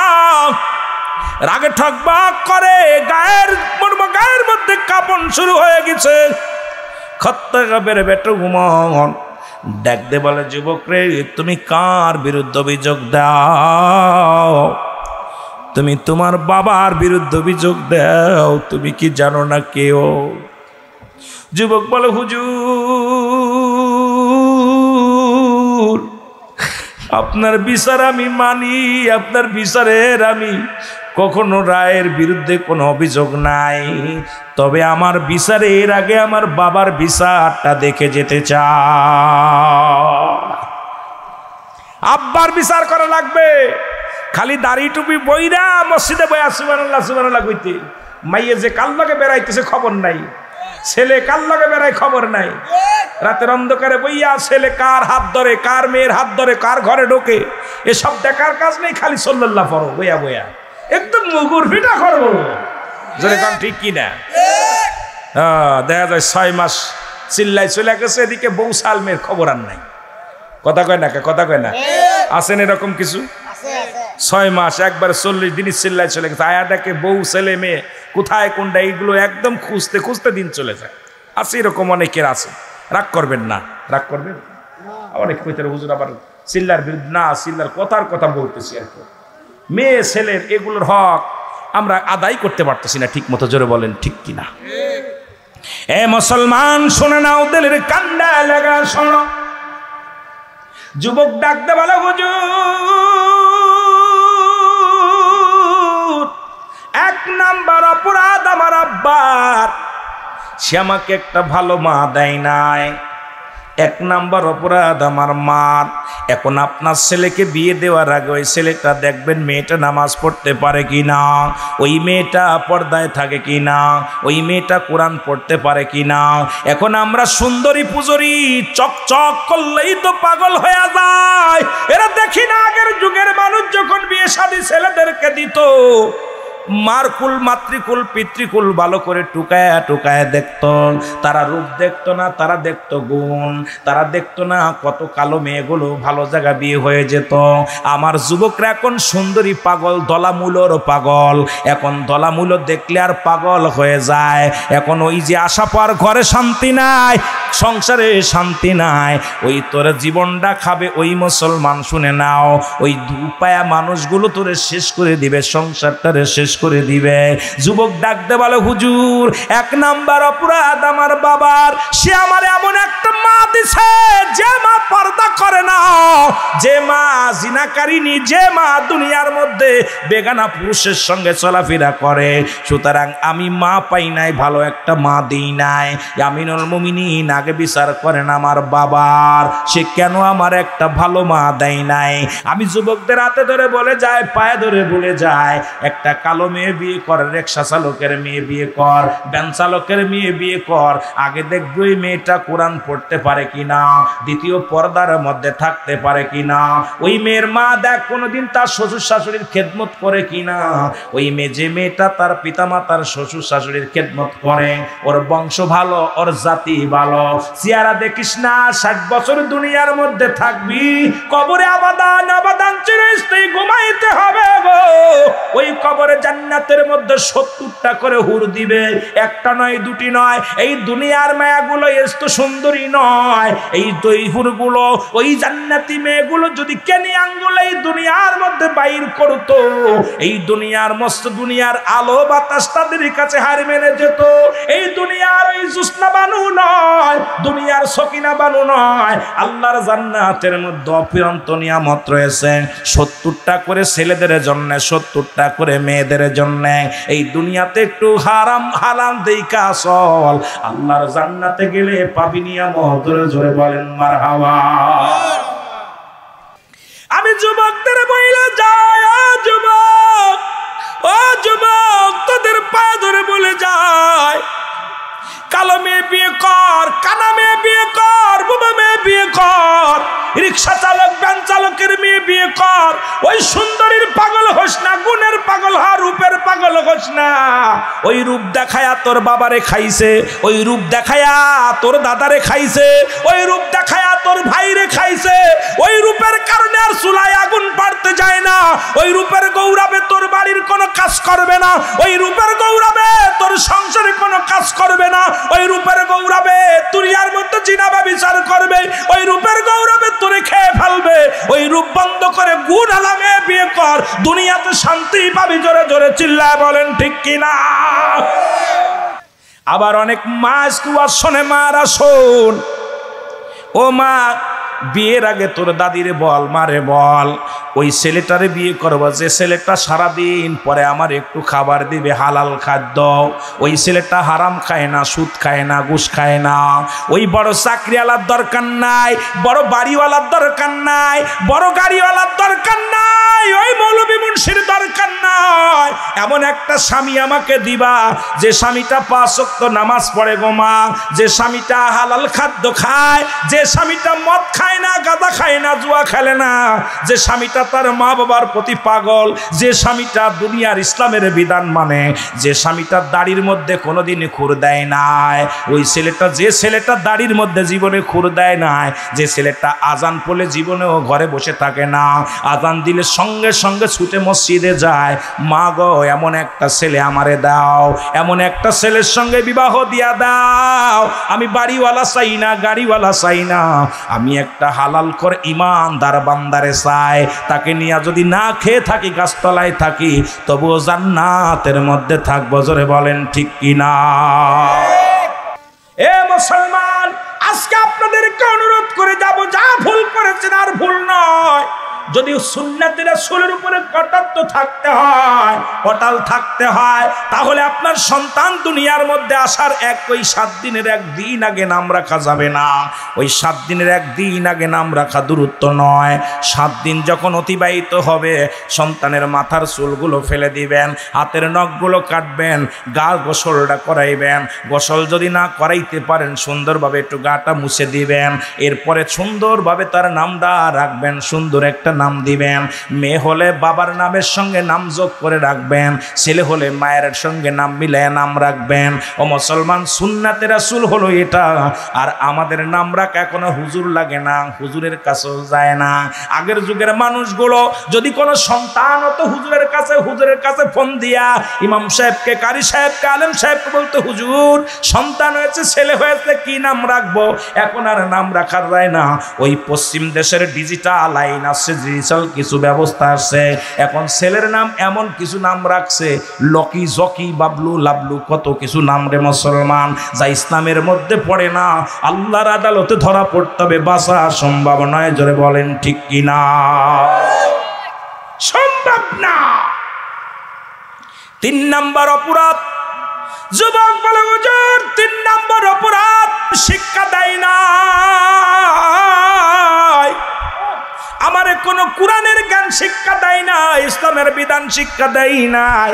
রাগে ঠকবাক করে গায়ের মধ্যে কাঁপন শুরু হয়ে গেছে। খাত্তাবের বেটা ওমর ডাকতে বলে যুবক রে তুমি কার বিরুদ্ধে অভিযোগ দাও? তুমি তোমার বাবার বিরুদ্ধে অভিযোগ দাও। তুমি কি জানো না কেউ? যুবক বলে হুজুর আপনার বিচার আমি মানি, আপনার বিচারের আমি কখনো রায়ের বিরুদ্ধে কোনো অভিযোগ নাই। তবে আমার বিচারের আগে আমার বাবার বিচারটা দেখে যেতে চাই। আব্বার বিচার করা লাগবে। খালি দাড়ি টুপি বইরা মসজিদে বইয়া সুবহানাল্লাহ সুবহানাল্লাহ কইতে, মাইয়ে যে কাল লগে বেড়াইতেছে খবর নাই, ছেলে কাল লগে বেড়াই খবর নাই। রাতের অন্ধকারে বইয়া ছেলে কার হাত ধরে, কার মেয়ের হাত ধরে, কার ঘরে ঢোকে, এসব দেখার কাজ নেই, খালি সাল্লাল্লাহ পড়ো বইয়া বইয়া, একদম মুগুর ফিটা করবো। যেরকম ঠিক কিনা? দেখা যায় 6 মাস চিল্লাই চলে গেছে, এদিকে বউ সাল মেয়ের খবর আর নাই। কথা কয় না, কথা কয় না? আছেন এরকম কিছু? 6 মাস একবার 40 দিনই চিল্লাই চলে গেছে, আয়াটাকে বউ ছেলে মেয়ে কোথায় কোনটা এইগুলো একদম খুঁজতে খুঁজতে দিন চলে যায়। আছে এরকম অনেকের আছে। রাগ করবেন না, রাগ করবেন। অনেক কইতে হুজুর আবার চিল্লার বিরুদ্ধে না, চিল্লার কথার কথা বলতেছি আর কি। মেয়ে ছেলের এগুলোর হক আমরা আদায় করতে পারতেছি না ঠিক মতো, জোরে বলেন ঠিক কিনা? এ মুসলমান শুনে নাও, দিলের কান্ডা লাগা শোনো। যুবক ডাকতে বলে, হুজুর 1 নাম্বার অপরাধ আমার আব্বার, সে আমাকে একটা ভালো মা দেয় নাই। 1 নাম্বার অপরাধ আমার মার। এখন আপনার ছেলেকে বিয়ে দেওয়ার আগে ওই ছেলেটা দেখবেন মেয়েটা নামাজ পড়তে পারে কিনা, ওই মেয়েটা পর্দায় থাকে কিনা, ওই মেয়েটা কোরআন পড়তে পারে কিনা। এখন আমরা সুন্দরী পুজরি চকচক করলেই তো পাগল হয়ে যায়। এরা দেখি না আগের যুগের মানুষ যখন বিয়ে শাদী ছেলেদেরকে দিত, মারকুল মাতৃকুল পিতৃকুল ভালো করে টুকায়া টুকায়া দেখত। তারা রূপ দেখতো না, তারা দেখতো গুণ। তারা দেখতো না কত কালো মেয়েগুলো ভালো জায়গা বিয়ে হয়ে যেত। আমার যুবকরা এখন সুন্দরী পাগল, দলামূলর পাগল। এখন দলামূল দেখলে আর পাগল হয়ে যায়। এখন ওই যে আশা পাওয়ার ঘরে শান্তি নাই, সংসারে শান্তি নাই, ওই তোর জীবনটা খাবে ওই মুসলমান। শুনে নাও, ওই দুপায়া মানুষগুলো তোরে শেষ করে দিবে, সংসারটারে শেষ করে দিবে। যুবক ডাকতে বলে, হুজুর 1 নাম্বার অপরাধ আমার বাবার, সে আমার এমন একটা মা দিছে যে মা পর্দা করে না, যে মা জিনাকারিনী, যে মা দুনিয়ার মধ্যে বেগানা পুরুষের সঙ্গে চলাফেরা করে। সুতরাং আমি মা পাই নাই, ভালো একটা মা দিই নাই। আমিনুল মুমিনিন আগে বিচার করেন আমার বাবার, সে কেন আমার একটা ভালো মা দেয় নাই। আমি যুবকদের হাতে ধরে বলে যায়, পায়ে ধরে বলে যায়, একটা কালো মেয়ে বিয়ে কর, রিকশা চালকের মেয়ে বিয়ে কর, ভ্যান চালকের মেয়ে বিয়ে কর। আগে দেখবি ওই মেয়েটা কোরআন পড়তে পারে কিনা, দ্বিতীয় পর্দার মধ্যে থাকতে পারে কিনা। ওই মেয়ের মা দেখ কোনোদিন তার শ্বশুর শাশুড়ির খেদমত করে কিনা। ওই মেয়ে, যে মেয়েটা তার পিতামাতার শ্বশুর শাশুড়ির খেদমত করে, ওর বংশ ভালো, ওর জাতি ভালো। চেহারা দেখিস না, 60 বছর দুনিয়ার মধ্যে থাকবি, কবরে আবাদান আবাদান চিরস্থায়ী ঘুমাইতে হবে গো। ওই কবরে জান্নাতের মধ্যে 70টা করে হুর দিবে, একটা নয়, দুটি নয়। এই দুনিয়ার মায়াগুলো এত সুন্দরী নয়। এই দুই হুরগুলো, ওই জান্নাতি মেয়েগুলো যদি কেনি আঙ্গুল এই দুনিয়ার মধ্যে বাইর করতো, এই দুনিয়ার মস্ত দুনিয়ার আলো বাতাস তাদের কাছে হার মেনে যেত। এই দুনিয়ার ওই জুসনা বানু নয়, দুনিয়ার সকিনা বানু নয়। আল্লাহর জান্নাতের মধ্যে অফুরন্ত নিয়ামত রয়েছে। 70টা করে ছেলেদের জন্য, 70টা করে মেয়েদের জন্য। এই দুনিয়াতে একটু হারাম হালাল দেইকা চল, আল্লাহর জান্নাতে গেলে পাবি নিয়ামত। জোরে জোরে বলেন মারহাবা। আমি যুবকদের বইলা যায়, ও যুবক, ও যুবক, তোদের পায়ে ধরে বলে যায়, কালো মেয়ে বিয়ে কর, কানা মেয়ে বিয়ে কর, বুবা মেয়ে বিয়ে কর, রিক্সা চালক ভ্যান চালকের মেয়ে বিয়ে কর। ওই সুন্দরীর পাগল হোস না, গুণের পাগল হ, রূপের পাগল হোস না। ওই রূপ দেখায়া তোর বাবারে খাইছে, ওই রূপ দেখায়া তোর দাদারে খাইছে, ওই রূপ দেখায়া তোর ভাইরে খাইছে। ওই রূপের কারণে আর চুলায় আগুন পাড়তে যায় না। ওই রূপের গৌরবে তোর বাড়ির কোনো কাজ করবে না। ওই রূপের গৌরবে তোর সংসারে কোনো কাজ করবে না। ওই রূপের গৌরবে দুনিয়ার মধ্যে জিনাবা বিচার করবে। ওই রূপের গৌরবে তোরে খেয়ে ফেলবে। ওই রূপ বন্ধ করে গুণ আলামে বিয়ে কর, দুনিয়াতে শান্তি পাবি। জোরে জোরে চিল্লায় বলেন ঠিক কিনা? আবার অনেক মা স্কুয়ার শোনে, মারা শোন, ও মা, বিয়ের আগে তোর দাদিরে বল, মারে বল, ওই ছেলেটারে বিয়ে করবো যে ছেলেটা সারাদিন পরে আমার একটু খাবার দিবে, হালাল খাদ্য। ওই ছেলেটা হারাম খায় না, সুদ খায় না, ঘুষ খায় না। ওই বড় চাকরিওয়ালার দরকার নাই, বড় বাড়িওয়ালার দরকার নাই, বড় গাড়িওয়ালার দরকার নাই। নাই, ওই মৌলবী মুন্সির দরকার নাই, এমন একটা স্বামী আমাকে দিবা যে স্বামীটা 5 ওয়াক্ত নামাজ পড়ে গো মা, যে স্বামীটা হালাল খাদ্য খায়, যে স্বামীটা মদ খায় না, গাঁজা খায় না, জুয়া খেলে না, যে স্বামীটা তার মা বাবার প্রতি পাগল, যে স্বামীটা দুনিয়ার ইসলামের বিধান মানে, যে স্বামীটা দাড়ির মধ্যে কোনোদিন খুর দেয় নাই, ওই ছেলেটা, যে ছেলেটা দাড়ির মধ্যে জীবনে খুর দেয় নাই, যে ছেলেটা আজান পড়লে জীবনেও ঘরে বসে থাকে না, আজান দিলে সঙ্গে সঙ্গে ছুটে মসজিদে যায়, মা গো এমন একটা ছেলে আমারে দাও, এমন একটা ছেলের সঙ্গে বিবাহ দিয়া দাও। আমি বাড়িওয়ালা চাই না, গাড়িওয়ালা চাই না, আমি একটা হালাল করে ইমানদার বান্দারে চাই, তাকে নিয়ে যদি না খেয়ে থাকি, গাছতলায় থাকি, তবুও জান্নাতের মধ্যে থাকবো। জোরে বলেন ঠিক কিনা? এ মুসলমান, আজকে আপনাদেরকে অনুরোধ করে যাব, যা ভুল করেছেন আর ভুল নয়, যদি সুন্নাতের রাসূলের উপরে কটাক্ষ থাকতে হয়, অটল থাকতে হয়, তাহলে আপনার সন্তান দুনিয়ার মধ্যে আসার ওই 7 দিনের একদিন আগে নাম রাখা যাবে না। ওই 7 দিনের একদিন আগে নাম রাখা দূরত্ব নয়। 7 দিন যখন অতিবাহিত হবে, সন্তানের মাথার চুলগুলো ফেলে দিবেন, হাতের নখগুলো কাটবেন, গা গোসলটা করাইবেন, গোসল যদি না করাইতে পারেন সুন্দরভাবে একটু গাটা মুছে দিবেন, এরপরে সুন্দরভাবে তার নামটা রাখবেন, সুন্দর একটা নাম দিবেন। মেয়ে হলে বাবার নামের সঙ্গে নাম যোগ করে রাখবেন, ছেলে হলে মায়ের সঙ্গে নাম মিলিয়ে নাম রাখবেন। ও মুসলমান, সুন্নাতে রাসূল হলো এটা। আর আমাদের নাম রাখা এখনো হুজুর লাগে না, হুজুরের কাছেও যায় না। আগের যুগের মানুষগুলো যদি কোনো সন্তান হতো, হুজুরের কাছে ফোন দিয়া ইমাম সাহেবকে, কারি সাহেবকে, আলেম সাহেবকে বলতো, হুজুর সন্তান হয়েছে, ছেলে হয়েছে, কি নাম রাখবো? এখন আর নাম রাখা যায় না। ওই পশ্চিম দেশের ডিজিটাল আইন আছে, ডিজিটাল কিছু ব্যবস্থা আছে, এখন ছেলের নাম এমন কিছু নাম রাখছে, লকি, জকি, বাবলু, লাবলু, কত কিছু নাম রে মুসলমান, যা ইসলামের মধ্যে পড়ে না। আল্লাহর আদালতে ধরা পড়তে হবে, বাঁচা সম্ভব নয়। জোরে বলেন ঠিক কিনা? সম্ভব না। 3 নম্বর অপরাধ, যুবক বলে হুজুর 3 নম্বর অপরাধ, শিক্ষা দেয় না, আমারে কোনো কোরআনের জ্ঞান শিক্ষা দেয় না, ইসলামের বিধান শিক্ষা দেয় নাই।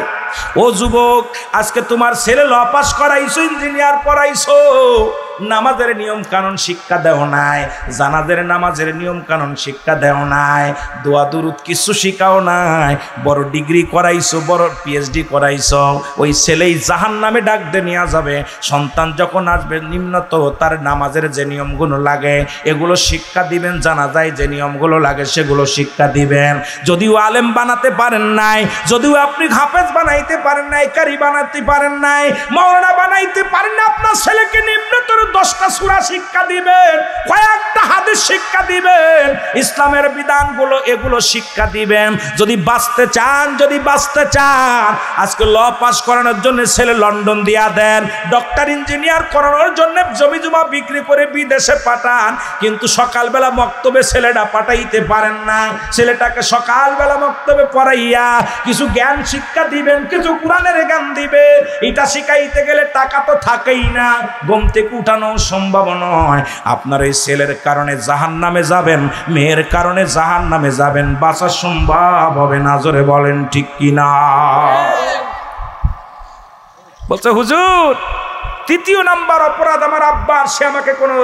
ও যুবক, আজকে তোমার ছেলে ল পাস করাইছো, ইঞ্জিনিয়ার পড়াইছো, নামাজের নিয়ম কানুন শিক্ষা দেও নাই, জানাজের নামাজের নিয়ম কানুন শিক্ষা দেও নাই, দোয়া দুরুদ কিছু শিখাও নাই, বড় ডিগ্রি করাইছো, বড় পিএইচডি করাইছো, ওই ছেলেই জাহান্নামে ডাক দিয়ে নিয়ে যাবে। সন্তান যখন আসবে, নিম্নত তার নামাজের যে নিয়মগুলো লাগে এগুলো শিক্ষা দিবেন, জানা যায় যে নিয়মগুলো লাগে সেগুলো শিক্ষা দিবেন। যদিও আলেম বানাতে পারেন নাই, যদিও আপনি হাফেজ বানাইতে পারেন নাই, কারি বানাইতে পারেন নাই, মাওলানা বানাইতে পারেন না, আপনার ছেলেকে নিম্নতর 10টা সূরা শিক্ষা দিবেন, কয়েকটা হাদিস শিক্ষা দিবেন, ইসলামের বিধানগুলো এগুলো শিক্ষা দিবেন। যদি বাঁচতে চান, আজকে ল পাস করানোর জন্য ছেলে লন্ডন দিয়া দেন, ডক্টর ইঞ্জিনিয়ার করানোর জন্য জমি জমা বিক্রি করে বিদেশে পাঠান, কিন্তু সকালবেলা মক্তবে ছেলেটা পাঠাইতে পারেন না। ছেলেটাকে সকালবেলা মক্তবে পড়াইয়া কিছু জ্ঞান শিক্ষা দিবেন, কিছু কোরআনের জ্ঞান দিবে, এটা শিখাইতে গেলে টাকা তো থাকেই না, ঘুম থেকে উঠানো সম্ভব নয়। আপনার এই ছেলের কারণে জাহান্নামে যাবেন, মেয়ের কারণে জাহান্নামে যাবেন, বাঁচা সম্ভব হবে না। জোরে বলেন ঠিক কিনা? বলছে হুজুর 3য় নাম্বার অপরাধ আমার আব্বার, সে আমাকে কোনো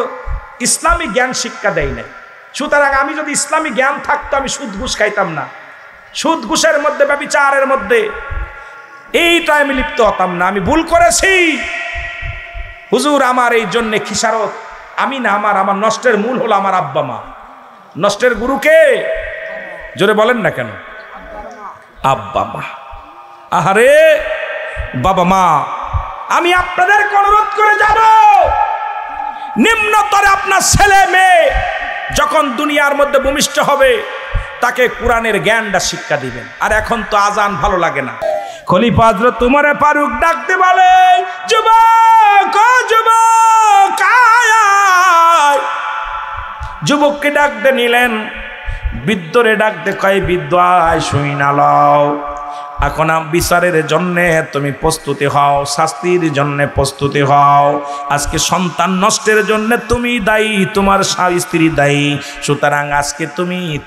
ইসলামী জ্ঞান শিক্ষা দেয় নাই। সুতরাং আমি যদি ইসলামী জ্ঞান থাকতো, আমি সুদ ঘুষ খাইতাম না, সুদ ঘুষের মধ্যে, ব্যভিচারের মধ্যে এইটা আমি লিপ্ত হতাম না। আমি ভুল করেছি হুজুর, আমার এই জন্যে খিসারত আমি না, আমার নষ্টের মূল হলো আমার আব্বা মা। নষ্টের গুরুকে জোরে বলেন না কেন? আব্বা মা। আহারে বাবা মা, আমি আপনাদেরকে অনুরোধ করে যাব, নিম্নতরে আপনার ছেলে মেয়ে যখন দুনিয়ার মধ্যে ভূমিষ্ঠ হবে, তাকে কোরআনের জ্ঞানটা শিক্ষা দিবেন। আর এখন তো আজান ভালো লাগে না, খলিফা হযরত উমর ফারুক ডাকতে বলে, যুবক, ও যুবক আয়। যুবককে ডাকতে নিলেন, বৃদ্ধরে ডাকতে কয়, বৃদ্ধ আয়, শুই না লও। এখন বিচারের জন্য তুমি প্রস্তুতি হও, শাস্তির জন্য প্রস্তুতি হও। আজকে সন্তান নষ্টের জন্য তুমি দায়ী, তোমার স্ত্রী দায়ী। সুতরাং আজকে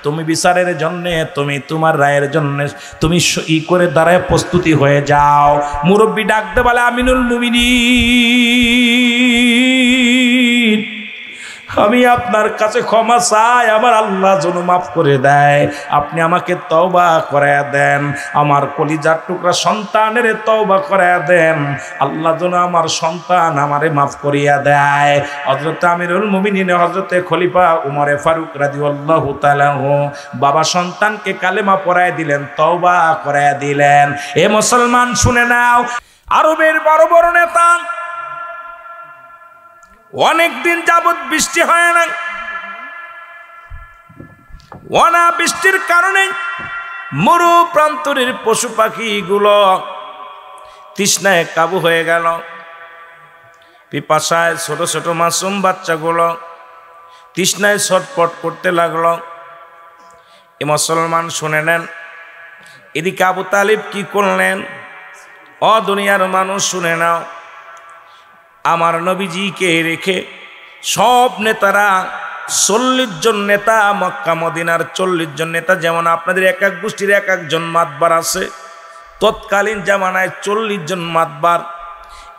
তুমি বিচারের জন্য, তুমি তোমার রায়ের জন্য তুমি করে দাঁড়ায় প্রস্তুতি হয়ে যাও। মুরব্বী ডাকতে বলে, আমিনুল মুমিনিন, আমি আপনার কাছে ক্ষমা চাই, আমার আল্লাহ যেন মাফ করে দেয়। আপনি আমাকে তওবা করায়া দেন, আমার কলিজার টুকরা সন্তানের তওবা করায়া দেন। আল্লাহ যেন আমার সন্তান আমারে মাফ করিয়া দেয়। হযরত আমিরুল মুমিনিন হযরতে খলিফা উমরে ফারুক রাদিয়াল্লাহু তাআলা বাবা সন্তানকে কালেমা পড়ায় দিলেন, তওবা করায়া দিলেন। এ মুসলমান শুনে নাও, আরবের বড় বড় নেতা অনেক দিন যাবত বৃষ্টি হয় না, অনাবৃষ্টির কারণে মরু প্রান্তরের পশু পাখিগুলো তৃষ্ণায় কাবু হয়ে গেল, পিপাসায় ছোট ছোট মাসুম বাচ্চাগুলো তৃষ্ণায় ছটফট করতে লাগলো। এ মুসলমান শুনে নেন, এদিকে আবু তালিব কি করলেন? ও দুনিয়ার মানুষ শুনে নাও, আমার নবীজিকে রেখে সব নেতারা 40 জন নেতা, মক্কা মদিনার 40 জন নেতা, যেমন আপনাদের এক এক গোষ্ঠীর এক একজন মাতবার আছে, তৎকালীন জামানায় 40 জন মাতবার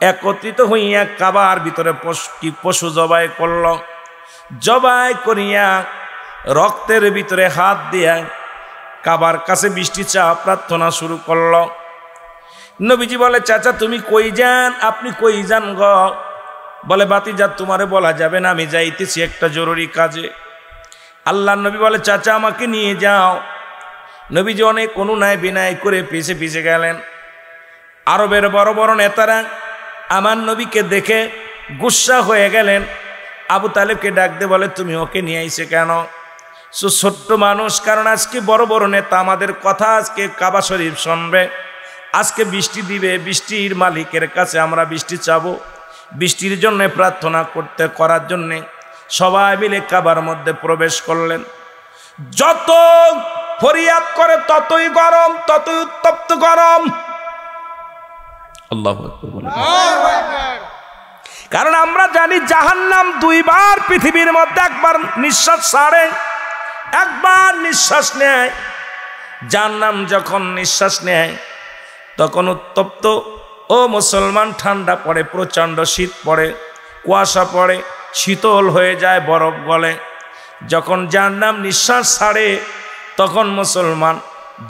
একত্রিত হইয়া কাবার ভিতরে পশু জবাই করল। জবাই করিয়া রক্তের ভিতরে হাত দিয়া কাবার কাছে বৃষ্টি চাওয়া প্রার্থনা শুরু করল। নবীজি বলে, চাচা তুমি কই যান? আপনি কই যান গো? বলে, বাতিজা তোমারে বলা যাবে না, আমি যাইতেছি একটা জরুরি কাজে। আল্লাহ নবী বলে, চাচা আমাকে নিয়ে যাও। নবীজি অনেক অনুনয় বিনয় করে পিছে পিছে গেলেন। আরবের বড় বড় নেতারা আমার নবীকে দেখে গুসা হয়ে গেলেন। আবু তালেবকে ডাকতে বলে, তুমি ওকে নিয়ে আইছে কেন? ছোট্ট মানুষ, কারণ আজকে বড় বড় নেতা আমাদের কথা আজকে কাবা শরীফ শুনবে, আজকে বৃষ্টি দিবে, বৃষ্টির মালিকের কাছে আমরা বৃষ্টি চাবো, বৃষ্টির জন্য প্রার্থনা করার জন্য সবাই মিলে কাবার মধ্যে প্রবেশ করলেন। যত ফরিয়াদ করে ততই গরম, ততই উত্তপ্ত গরম। আল্লাহু আকবার বলেন। কারণ আমরা জানি জাহান্নাম 2 বার পৃথিবীর মধ্যে একবার নিঃশ্বাস ছাড়ে, একবার নিঃশ্বাস নেয়। জাহান্নাম যখন নিঃশ্বাস নেয় তখন উত্তপ্ত, ও মুসলমান, ঠান্ডা পড়ে, প্রচণ্ড শীত পড়ে, কুয়াশা পড়ে, শীতল হয়ে যায়, বরফ গলে। যখন জাহান্নাম নিঃশ্বাস ছাড়ে তখন মুসলমান,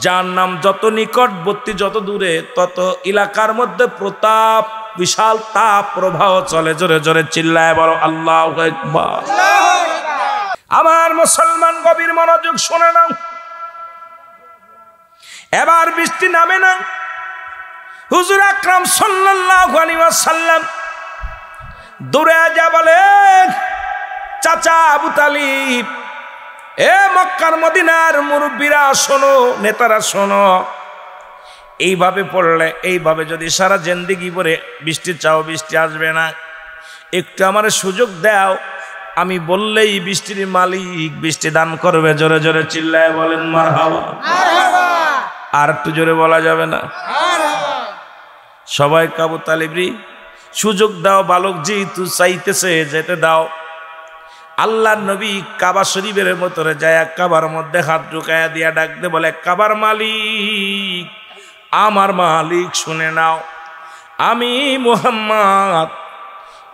জাহান্নাম যত নিকটবর্তী, যত দূরে, তত এলাকার মধ্যে প্রতাপ, বিশাল তাপ প্রবাহ চলে। জোরে জোরে চিল্লায় বলো আল্লাহু আকবার। আমার মুসলমান গভীর মনোযোগ শুনে নাও, এবার বৃষ্টি নামে না। হুজুর আকরাম সাল্লাল্লাহু আলাইহি ওয়াসাল্লাম দূরে যা বলে, চাচা আবু তালিব, এ মক্কার মদিনার মুরব্বীরা শোনো, নেতারা শোনো, এইভাবে পড়লে, এইভাবে যদি সারা জিন্দেগি ভরে বৃষ্টি চাও, বৃষ্টি আসবে না। একটু আমার সুযোগ দাও, আমি বললেই বৃষ্টির মালিক বৃষ্টি দান করবে। জোরে জোরে চিল্লায় বলেন মারহাবা। আর একটু জোরে বলা যাবে না? সবাই আবু তালিবরি সুযোগ দাও, বালক যেহেতু চাইতেছে যেতে দাও। আল্লাহ নবী কাবা শরীফের ভিতরে যায়, কাবার মধ্যে হাত ঢুকায়া দিয়া ডাকতে বলে, কাবার মালিক, আমার মালিক শুনে নাও, আমি মুহাম্মদ,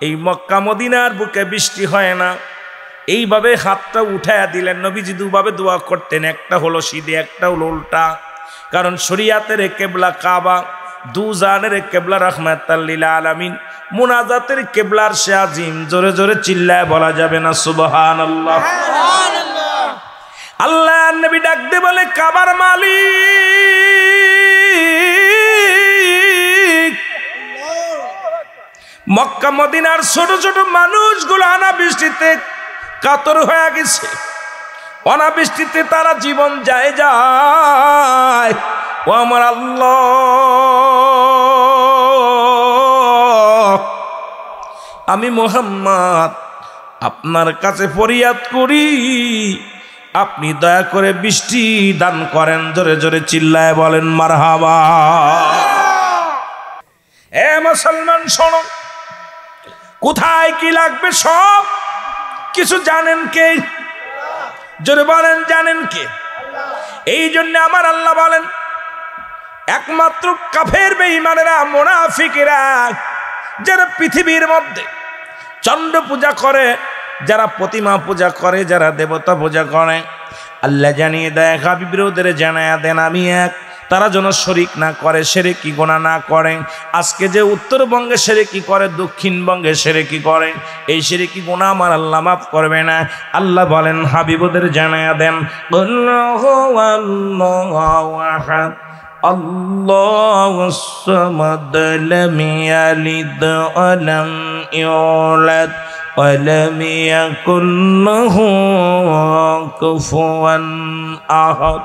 এই মক্কা মদিনার বুকে বৃষ্টি হয় না। এইভাবে হাতটা উঠায়া দিলেন। নবীজি দুভাবে দোয়া করতেন, একটা হলো সিধে, একটা হলো উল্টা। কারণ শরিয়াতের কেবলা কাবা, দুজানের কেবলা রাহমাতাল লিল আলামিন, মুনাজাতের কেবলার সে আজিম। জোরে জোরে চিল্লায় বলা যাবে না সুবহানাল্লাহ? আল্লাহ নবী ডাকতে বলে, কাবার মালিক, মক্কা মদিনার ছোট ছোট মানুষগুলো অনাবৃষ্টিতে কাতর হয়ে গেছে, অনাবৃষ্টিতে তারা জীবন যায়। ও আমার আল্লাহ, আমি মুহাম্মদ আপনার কাছে ফরিয়াদ করি, আপনি দয়া করে বৃষ্টি দান করেন। জোরে জোরে চিল্লায় বলেন মারহাবা। এ মুসলমান শোনো, কোথায় কি লাগবে সব কিছু জানেন কে? জোরে বলেন জানেন কে? এই জন্য আমার আল্লাহ বলেন, একমাত্র কাফের বেঈমানেরা মুনাফিকেরা যারা পৃথিবীর মধ্যে চন্দ্র পূজা করে, যারা প্রতিমা পূজা করে, যারা দেবতা পূজা করে, আল্লাহ জানিয়ে দেয় হাবিবের ওদের জানায়া দেন আমি এক, তারা যেন শরিক না করে, শিরকি গুনাহ না করে। আজকে যে উত্তরবঙ্গে শিরকি করে, দক্ষিণবঙ্গে শিরকি করে, এই শিরকি গুনাহ আমার আল্লাহ মাফ করবে না। আল্লাহ বলেন হাবিব ওদের জানায়া দেন, আল্লাহু আহাদ আল্লাহুস সামাদ লাম ইয়ালিদ ওয়া লাম ইউলাদ ওয়া লাম ইয়াকুল লাহু কুফুয়ান আহাদ।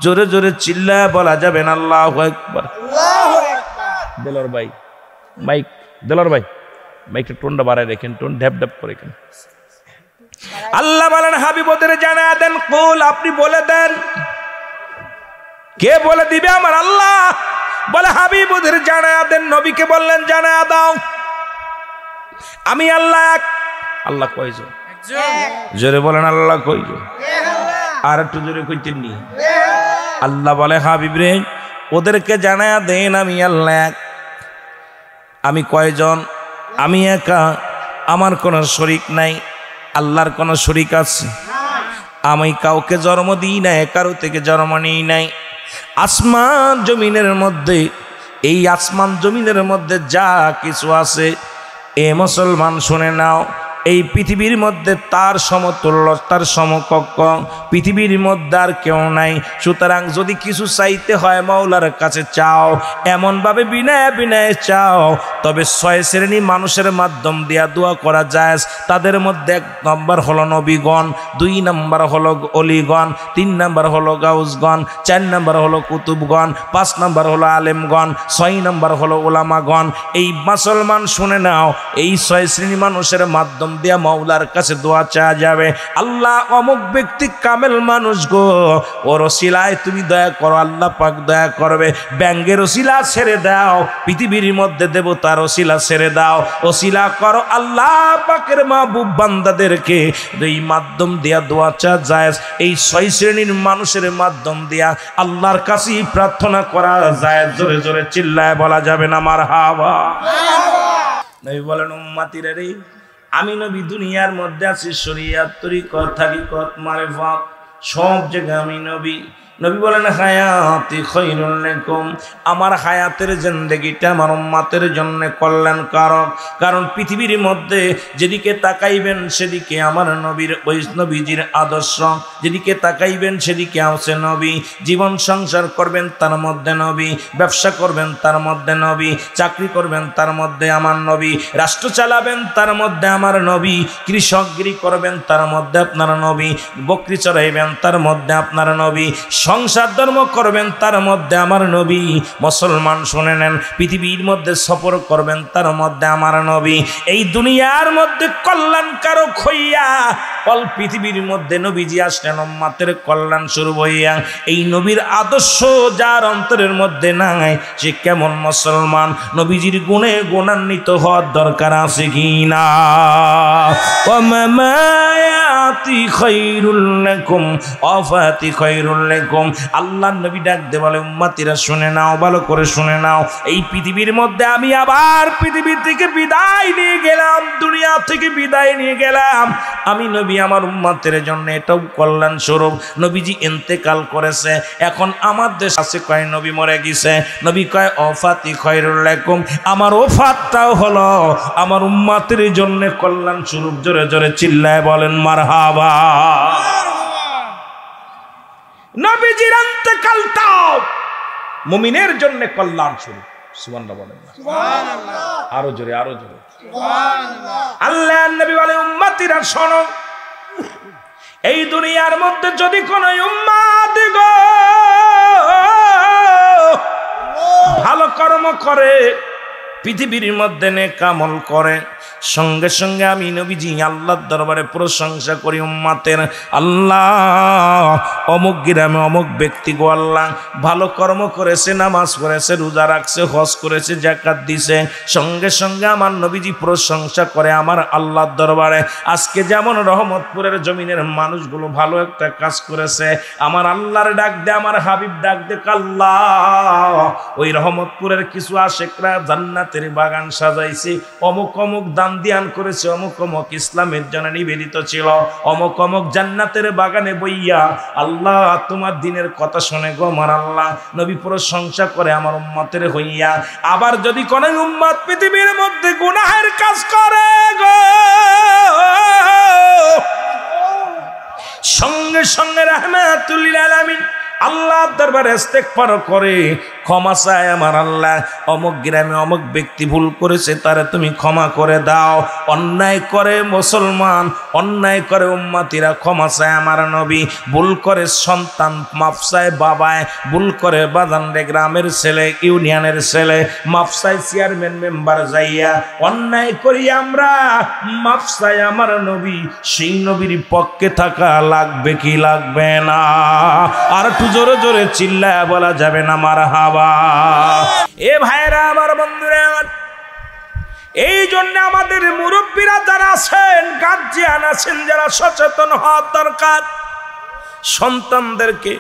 জোরে জোরে চিল্লায় বলা যাবে না আল্লাহু আকবার। আল্লাহু আকবার। দেলোর ভাই মাইক, দেলোর ভাই মাইকটা টোনটা বাড়ায় রেখেন, টোন ঢ্যাপ ঢ্যাপ করে কেন। আল্লাহ বলেন হাবিব ওদের জানা দেন, কুল আপনি বলে দেন। কে বলে দিবে? আমার আল্লাহ বলে হাবিব ওদের জানা দেন। নবীকে বললেন জানা দাও আমি আল্লাহ এক। আল্লাহ কয়জন? জোরে বলেন আল্লাহ কয়জন? আর একটু জোরে কইতেন নি? আল্লাহ বলে হাবিব রে ওদেরকে জানায়া দেন আমি আল্লাহ এক। আমি কয়জন? আমি একা, আমার কোনো শরিক নাই। আল্লাহর কোনো শরিক আছে? আমি কাউকে জন্ম দিই নাই, কারো থেকে জন্ম নিই নাই। আসমান জমিনের মধ্যে, এই আসমান জমিনের মধ্যে যা কিছু আছে, এ মুসলমান শুনে নাও, এই পৃথিবীর মধ্যে তার সমতুল্য, তার সমকক্ষ পৃথিবীর মধ্যে আর কেউ নাই। সুতরাং যদি কিছু চাইতে হয় মাওলার কাছে চাও, এমনভাবে বিনয়ে বিনয়ে চাও, তবে 6 শ্রেণী মানুষের মাধ্যম দিয়া দোয়া করা যায়। তাদের মধ্যে 1 নম্বর হলো নবীগণ, 2 নম্বর হলো অলিগণ, 3 নম্বর হলো গাউসগণ, 4 নম্বর হলো কুতুবগণ, 5 নম্বর হলো আলেমগণ, 6 নম্বর হলো ওলামাগণ। এই মুসলমান শুনে নাও, এই 6 শ্রেণী মানুষের মাধ্যম দিয়া মাওলার কাছে দোয়া চাওয়া যাবে। আল্লাহ অমুক ব্যক্তি কামেল মানুষ গো, ওর ওসিলায় তুমি দয়া করো, আল্লাহ পাক দয়া করবে। ব্যাঙ্গের ওসিলা ছেড়ে দাও, পৃথিবীর মধ্যে দেবতার ওসিলা ছেড়ে দাও, ওসিলা করো আল্লাহ পাকের মাহবুব বান্দাদেরকে। এই মাধ্যম দিয়া দোয়া চাওয়া যায়। এই 6 শ্রেণীর মানুষের মাধ্যম দিয়া আল্লাহর কাছে প্রার্থনা করা যায়। জোরে জোরে চিল্লায় বলা যাবে না মারহাবা। নবী বলেন উম্মতিরা রে, আমি নবী দুনিয়ার মধ্যে আছি শরীয়ত তরিকত হাকিকত মারিফাত সব জায়গায় আমি নবী। নবী বলেন হায়াতি খায়রুল লাকুম, আমার হায়াতের জিন্দেগিটা আমার উম্মতের জন্য কল্যাণকারক। কারণ পৃথিবীর মধ্যে যেদিকে তাকাইবেন সেদিকে আমার নবীর ওই নবীজির আদর্শ, যেদিকে তাকাইবেন সেদিকে আছে নবী। জীবন সংসার করবেন তার মধ্যে নবী, ব্যবসা করবেন তার মধ্যে নবী, চাকরি করবেন তার মধ্যে আমার নবী, রাষ্ট্র চালাবেন তার মধ্যে আমার নবী, কৃষকগিরি করবেন তার মধ্যে আপনার নবী, বকরি চড়াইবেন তার মধ্যে আপনার নবী, সংসার ধর্ম করবেন তার মধ্যে আমার নবী। মুসলমান শুনে নেন, পৃথিবীর মধ্যে সফর করবেন তার মধ্যে আমার নবী। এই দুনিয়ার মধ্যে কল্যাণকারক হইয়া অল পৃথিবীর মধ্যে নবীজি আসলেন উম্মতের কল্যাণ স্বরূপ হইয়া। এই নবীর আদর্শ যার অন্তরের মধ্যে নাই, সে কেমন মুসলমান? নবীজির গুণে গুণান্বিত হওয়ার দরকার আছে কি না? ওয়ামায়াতি খায়রুল লাকুম আফাতি খায়রুল লাকুম। আল্লাহর নবী ডাক দে বলে উম্মতিরা শুনে নাও, ভালো করে শুনে নাও। এই পৃথিবীর মধ্যে আমি আবার পৃথিবী থেকে বিদায় নিয়ে গেলাম, দুনিয়া থেকে বিদায় নিয়ে গেলাম। আমি নবী আমার উম্মতের জন্য এটাও কল্যাণ স্বরূপ। নবীজি ইন্তেকাল করেছে, এখন আমার দেশ আছে কয় নবী মরে গেছে। নবী কয় ওফাতি খায়রুল লাকুম, আমার ওফাতটাও হলো আমার উম্মতের জন্য কল্যাণ স্বরূপ। জোরে জোরে চিল্লায় বলেন মারহাবা। নবীজির ইন্তেকালটাও মুমিনের জন্য কল্যাণ স্বরূপ। সুবহানাল্লাহ বলেন না? সুবহানাল্লাহ। আরো জোরে, আরো জোরে সুবহানাল্লাহ। আল্লাহর নবী বলে উম্মতিরা শোনো, এই দুনিয়ার মধ্যে যদি কোন উম্মত গো ভালো কর্ম করে, পৃথিবীর মধ্যে নেক আমল করে, সঙ্গে সঙ্গে আমি নবীজি আল্লাহর দরবারে প্রশংসা করি উম্মতের, আল্লাহ অমুক গ্রামে অমুক ব্যক্তি গো আল্লাহ ভালো কর্ম করেছে, নামাজ পড়েছে, রোজা রাখছে, হজ করেছে, যাকাত দিছে। সঙ্গে সঙ্গে আমার নবীজি প্রশংসা করে আমার আল্লাহর দরবারে। আজকে যেমন রহমতপুরের জমিনের মানুষগুলো ভালো একটা কাজ করেছে, আমার আল্লাহর ডাক দে, আমার হাবিব ডাক দে, আল্লাহ ওই রহমতপুরের কিছু আশেকরা জান্নাতের বাগান সাজাইছে, অমুক অমুক দান দিয়ান করেছে, অমুক অমুক ইসলামের জন্য নিবেদিত ছিল, অমুক অমুক জান্নাতের বাগানে বইয়া আল্লাহ তোমার দিনের কথা শুনে গো আমার আল্লাহ নবী প্রশংসা করে আমার উম্মতের হইয়া। আবার যদি কোন উম্মত পৃথিবীর মধ্যে গুনাহের কাজ করে গো, সঙ্গে সঙ্গে রাহমাতুল লিল আলামিন আল্লাহর দরবারে ইস্তেগফার করে, ক্ষমা চায় আমার আল্লাহ অমুক গ্রামে অমুক ব্যক্তি ভুল করেছে, তারে তুমি ক্ষমা করে দাও। অন্যায় করে মুসলমান, অন্যায় করে উম্মতিরা, ক্ষমা চায় আমার নবী। ভুল করে সন্তান মাফ চায় বাবায়, ভুল করে বাজানরে গ্রামের ছেলে, ইউনিয়নের ছেলে মাফ চায় চেয়ারম্যান মেম্বার যাইয়া। অন্যায় করি আমরা, মাফ চায় আমার নবী। সেই নবীর পক্ষে থাকা লাগবে কি লাগবে না? আর একটু জোরে জোরে চিল্লায় বলা যাবে না মারহাবা? এ ভাইরা আমার, বন্ধুরা আমার, এই জন্য আমাদের মুরব্বীরা যারা আছেন, গার্জিয়ান আছেন, যারা সচেতন হওয়া দরকার। সন্তানদেরকে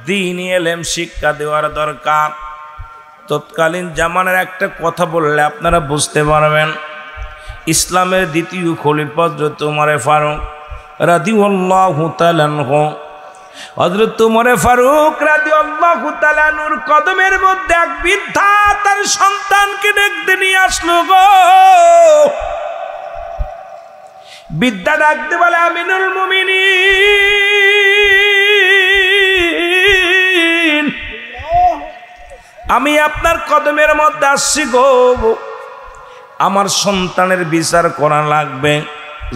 দ্বীনি ইলম শিক্ষা দেওয়ার দরকার। তৎকালীন জামানার একটা কথা বললে আপনারা বুঝতে পারবেন। ইসলামের দ্বিতীয় খলিফা হযরত ওমর ফারুক রাদিয়াল্লাহু তাআলা আনহু, হযরত ওমর ফারুক রাদিয়াল্লাহু তাআলা আনহুর কদমের মধ্যে এক বৃদ্ধা তার সন্তানকে দেখতে নিয়ে আসলো গো। বৃদ্ধা ডাকতে বলে, আমিনুল মুমিনিন, আমি আপনার কদমের মধ্যে আসছি গো, আমার সন্তানের বিচার করা লাগবে।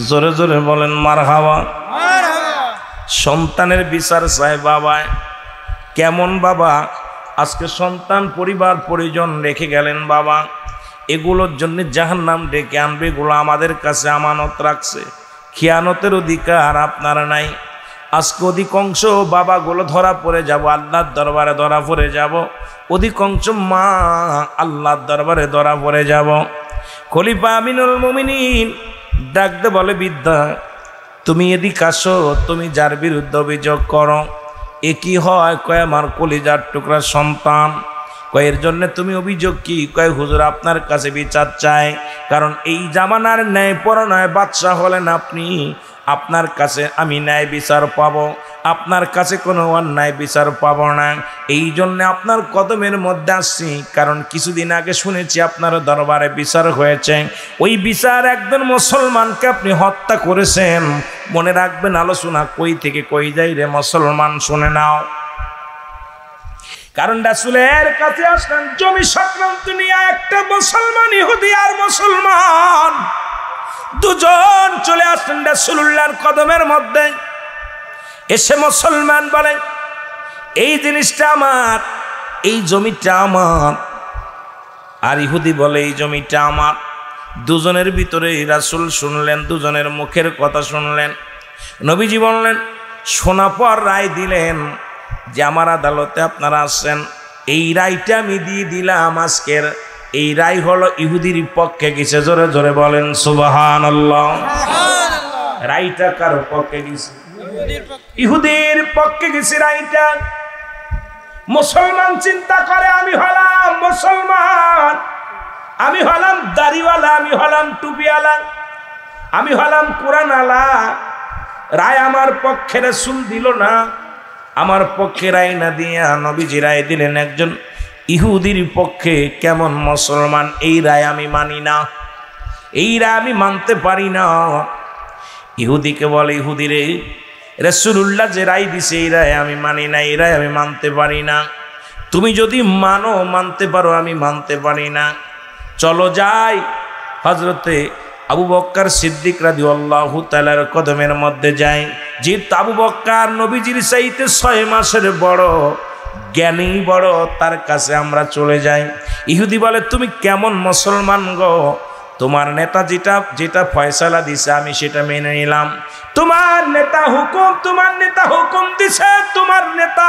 জোরে জোরে বলেন মারহাবা। সন্তানের বিচার চায় বাবায়। কেমন বাবা? আজকে সন্তান পরিবার পরিজন রেখে গেলেন বাবা, এগুলোর জন্য জাহান্নাম ডেকে আনবে, এগুলো আমাদের কাছে আমানত রাখছে। খিয়ানতের অধিকার আপনার নাই। আজকে অধিকাংশ বাবাগুলো ধরা পড়ে যাব, আল্লাহর দরবারে ধরা পড়ে যাব। অধিকাংশ মা আল্লাহর দরবারে ধরা পড়ে যাব। খলিফা আমিনুল মুমিনিন ডাকতে বলে, বিদ্যা তুমি এদিক আসো, তুমি যার বিরুদ্ধে অভিযোগ করো এ কি হয়? কয় আমার কলিজার টুকরা সন্তান। কয়ের জন্য তুমি অভিযোগ কি? কয় হুজুর আপনার কাছে বিচার চাই, কারণ এই জামানার ন্যায় পরায়ণ বাদশাহ হলেন আপনি, আপনার কাছে আমি ন্যায় বিচার পাবো, আপনার কাছে কোনো অন্যায় বিচার পাবো না। এই জন্য আপনার কদমের মধ্যে আসছি, কারণ কিছুদিন আগে শুনেছি আপনার দরবারে বিচার হয়েছে। ওই বিচার একজন মুসলমানকে আপনি হত্যা করেছেন। মনে রাখবেন, আলোচনা কই থেকে কই যাই রে মুসলমান, শুনে নাও। কারণ রাসূলের কাছে আসলেন জমি সংক্রান্ত নিয়ে একটা মুসলমান, ইহুদি আর মুসলমান দুজন চলে আসলেন রাসূলুল্লাহর কদমের মধ্যে। এসে মুসলমান বলে, এই জিনিসটা আমার, এই জমিটা আমার। আর ইহুদি বলে, এই জমিটা আমার। দুজনের ভিতরে রাসূল শুনলেন, দুজনের মুখের কথা শুনলেন। নবীজি বললেন, শোনা পর রায় দিলেন যে আমার আদালতে আপনারা আসছেন, এই রায়টা আমি দিয়ে দিলাম আজকের। এই রায় হলো ইহুদির পক্ষে গেছে। জোরে জোরে বলেন সুবহানাল্লাহ। রায়টা কার পক্ষে গেছে? ইহুদির পক্ষে গেছে রায়টা। মুসলমান চিন্তা করে, আমি হলাম মুসলমান, আমি হলাম দাড়িওয়ালা, আমি হলাম টুপিওয়ালা, আমি হলাম কোরআনওয়ালা। রায় আমার পক্ষে রাসূল দিল না, আমার পক্ষে রায় না দিয়া নবীজি রায় দিলেন একজন ইহুদির পক্ষে। কেমন মুসলমান? এই রায় আমি মানি না, এই রায় আমি মানতে পারি না। ইহুদিকে বলে, ইহুদি রে, রাসূলুল্লাহ যে রায় দিছে এই রায় আমি মানি না, এই রায় আমি মানতে পারি না। তুমি যদি মানো, মানতে পারো, আমি মানতে পারি না। চলো যাই হযরতে আবু বকর সিদ্দিক রাদিয়াল্লাহু তাআলার কদমের মধ্যে যাই। যে আবু বকর নবীজির চাইতে 6 মাসের বড়, জ্ঞানী বড়, তার কাছে আমরা চলে যাই। ইহুদি বলে, তুমি কেমন মুসলমান গো? তোমার নেতা যেটা যেটা ফয়সালা দিছে আমি সেটা মেনে নিলাম। তোমার নেতা হুকুম দিছে, তোমার নেতা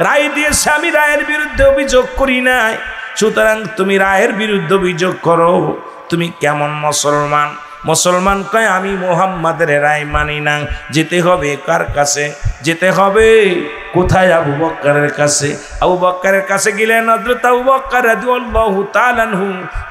রায় দিয়েছে, আমি রায়ের বিরুদ্ধে অভিযোগ করি নাই। সুতরাং তুমি রায়ের বিরুদ্ধে অভিযোগ করো। তুমি কেমন মুসলমান? মুসলমান কয় আমি মুহাম্মাদের রায় মানি না। যেতে হবে কার কাছে? যেতে হবে কোথায়? আবু বকরের কাছে। আবু বকরের কাছে গেলেন। হযরত আবু বকর রাদিয়াল্লাহু তাআলা আনহু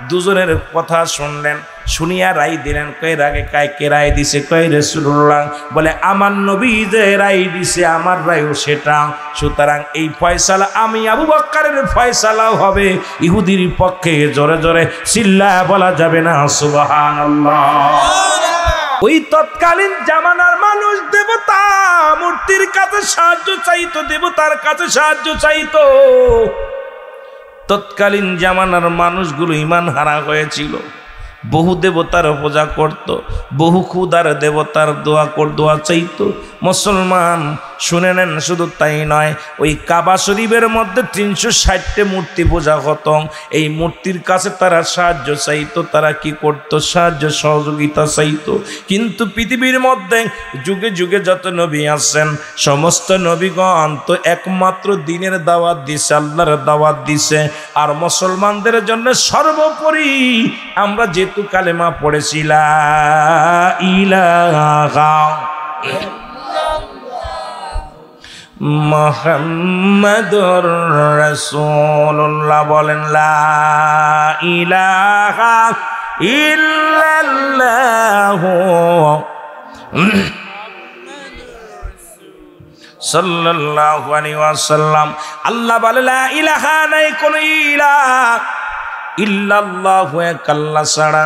দুজনের কথা শুনলেন, শুনিয়া রায় দিলেন। কয়ের আগে কে রায় দিছে? কয় রাসূলুল্লাহ। বলে আমার নবী যে রায় দিছে আমার রায়ও সেটা। সুতরাং এই ফয়সালা আমি আবু বকরের ফয়সালাও হবে ইহুদির পক্ষে। জোরে জোরে চিল্লায়া বলা যাবে না সুবহানাল্লাহ। ওই তৎকালীন জামানার মানুষ দেবতা মূর্তির কাছে সাহায্য চাইতো, দেবতার কাছে সাহায্য চাইতো। তৎকালীন জামানার মানুষগুলো ঈমান হারা হয়েছিল, বহু দেবতার পূজা করত, বহু খুদার দেবতার দোয়া চাইতো। মুসলমান শুনে নেন, শুধু তাই নয়, ওই কাবা শরীফের মধ্যে 360টা মূর্তি পূজা হতো। এই মূর্তির কাছে তারা সাহায্য চাইতো। তারা কি করত? সাহায্য সহযোগিতা চাইতো। কিন্তু পৃথিবীর মধ্যে যুগে যুগে যত নবী আছেন, সমস্ত নবীগণ তো একমাত্র দ্বীনের দাওয়াত দিছে, আল্লাহর দাওয়াত দিছে। আর মুসলমানদের জন্য সর্বোপরি আমরা যেহেতু কালেমা পড়েছি লা ইলাহা মুহাম্মাদুর রাসূলুল্লাহ, বলেন লা ইলাহা ইল্লাল্লাহু সাল্লাল্লাহু আলাইহি ওয়াসাল্লাম। আল্লাহ বলে লা ইলাহা, নাই কোন ইলাহ ইল্লাল্লাহু, এক আল্লাহ ছাড়া।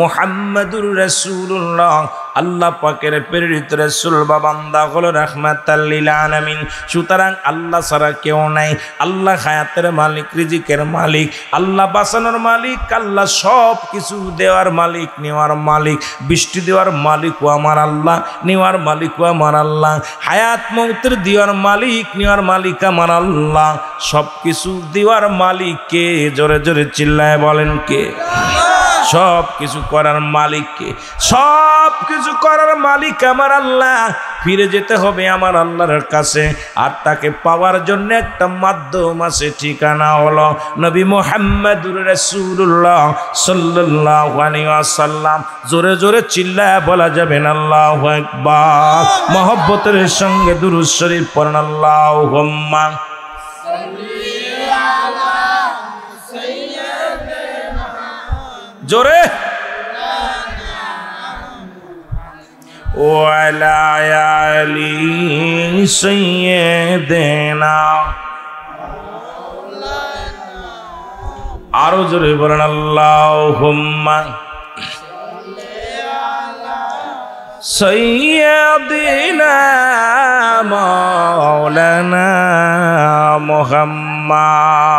মুহাম্মাদুর রাসূলুল্লাহ আল্লাহ পাকের প্রেরিত রাসূল বা বান্দা হলো রাহমাতাল লিল আলামিন। সুতরাং আল্লাহ ছাড়া কেউ নাই। আল্লাহ হায়াতের মালিক, রিজিকের মালিক, আল্লাহ বাঁচানোর মালিক, আল্লাহ সব কিছু দেওয়ার মালিক, নেওয়ার মালিক। বৃষ্টি দেওয়ার মালিকও আমার আল্লাহ, নেওয়ার মালিকও আমার আল্লাহ। হায়াত মৌতের দেওয়ার মালিক, নেওয়ার মালিক আমার আল্লাহ। সব কিছু দেওয়ার মালিক কে? জোরে জোরে চিল্লায় বলেন কে? সব কিছু করার মালিক কে? সব কিছু করার মালিক আমার আল্লাহ। ফিরে যেতে হবে আমার আল্লাহর কাছে। আর তাকে পাওয়ার জন্য একটা মাধ্যম আছে, ঠিকানা হলো নবী মুহাম্মদুর রাসূলুল্লাহ সাল্লাল্লাহু আলাইহি ওয়াসাল্লাম। জোরে জোরে চিল্লায়া বলা যাবে না আল্লাহু আকবার। মহব্বতের সঙ্গে দুরূদ শরীফ পড়েন, আল্লাহুম্মা জোরে ওয়ালা আলি সাইয়্যিদিনা, আরো জোরে বলেন আল্লাহুম্মা সাইয়্যিদিনা মাওলানা মুহাম্মাদ।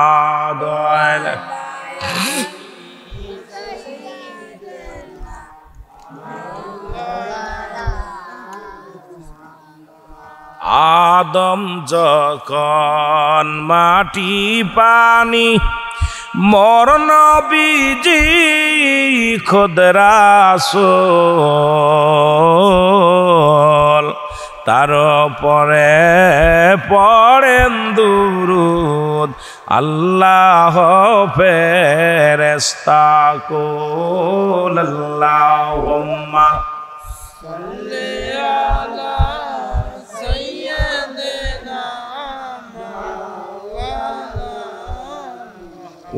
আদম যখন মাটি পানি, মোর নবীজি খুদ রাসূল, তার পরে পড়েন দুরূদ আল্লাহ ফেরেশতা কুল। আল্লাহুম্মা সাল্লি আলা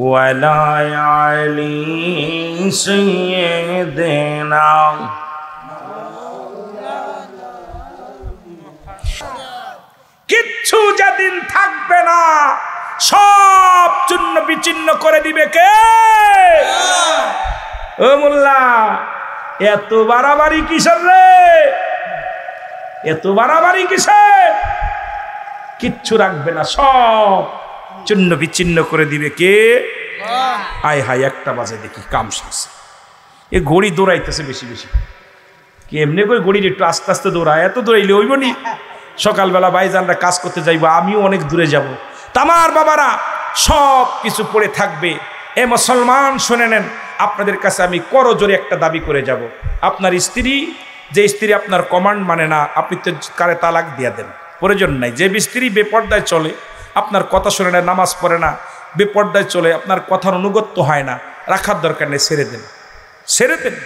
ওয়ালা আলি সাইয়্যিদিনা। কিচ্ছু যেদিন থাকবে না সব চূর্ণ বিচ্ছিন্ন করে দিবে কে? ও মোল্লা, এত বাড়াবাড়ি কিসের রে? এত বাড়াবাড়ি কিসের? কিচ্ছু রাখবে না, সব চূর্ণ বিচ্ছিন্ন করে দিবে কে? আয় হায়, 1টা বাজে দেখি কাম শেষ। এ ঘড়ি দৌড়াইতেছে বেশি বেশি। কি এমনি করে ঘড়ির একটু আস্তে আস্তে দৌড়ায়? এত দৌড়াইলে হইব নি? সকালবেলা ভাইজানরা কাজ করতে যাইব, আমিও অনেক দূরে যাব। তামার বাবারা সব কিছু পড়ে থাকবে। এ মুসলমান শুনে নেন, আপনাদের কাছে আমি করজোরে একটা দাবি করে যাব, আপনার স্ত্রী, যে স্ত্রী আপনার কমান্ড মানে না, আপনি তো কারে তালাক দিয়ে দেন, প্রয়োজন নাই। যে স্ত্রী বেপর্দায় চলে, আপনার কথা শুনে না, নামাজ পড়ে না, বেপর্দায় চলে, আপনার কথার অনুগত্য হয় না, রাখার দরকার নেই, ছেড়ে দেন, ছেড়ে দেন।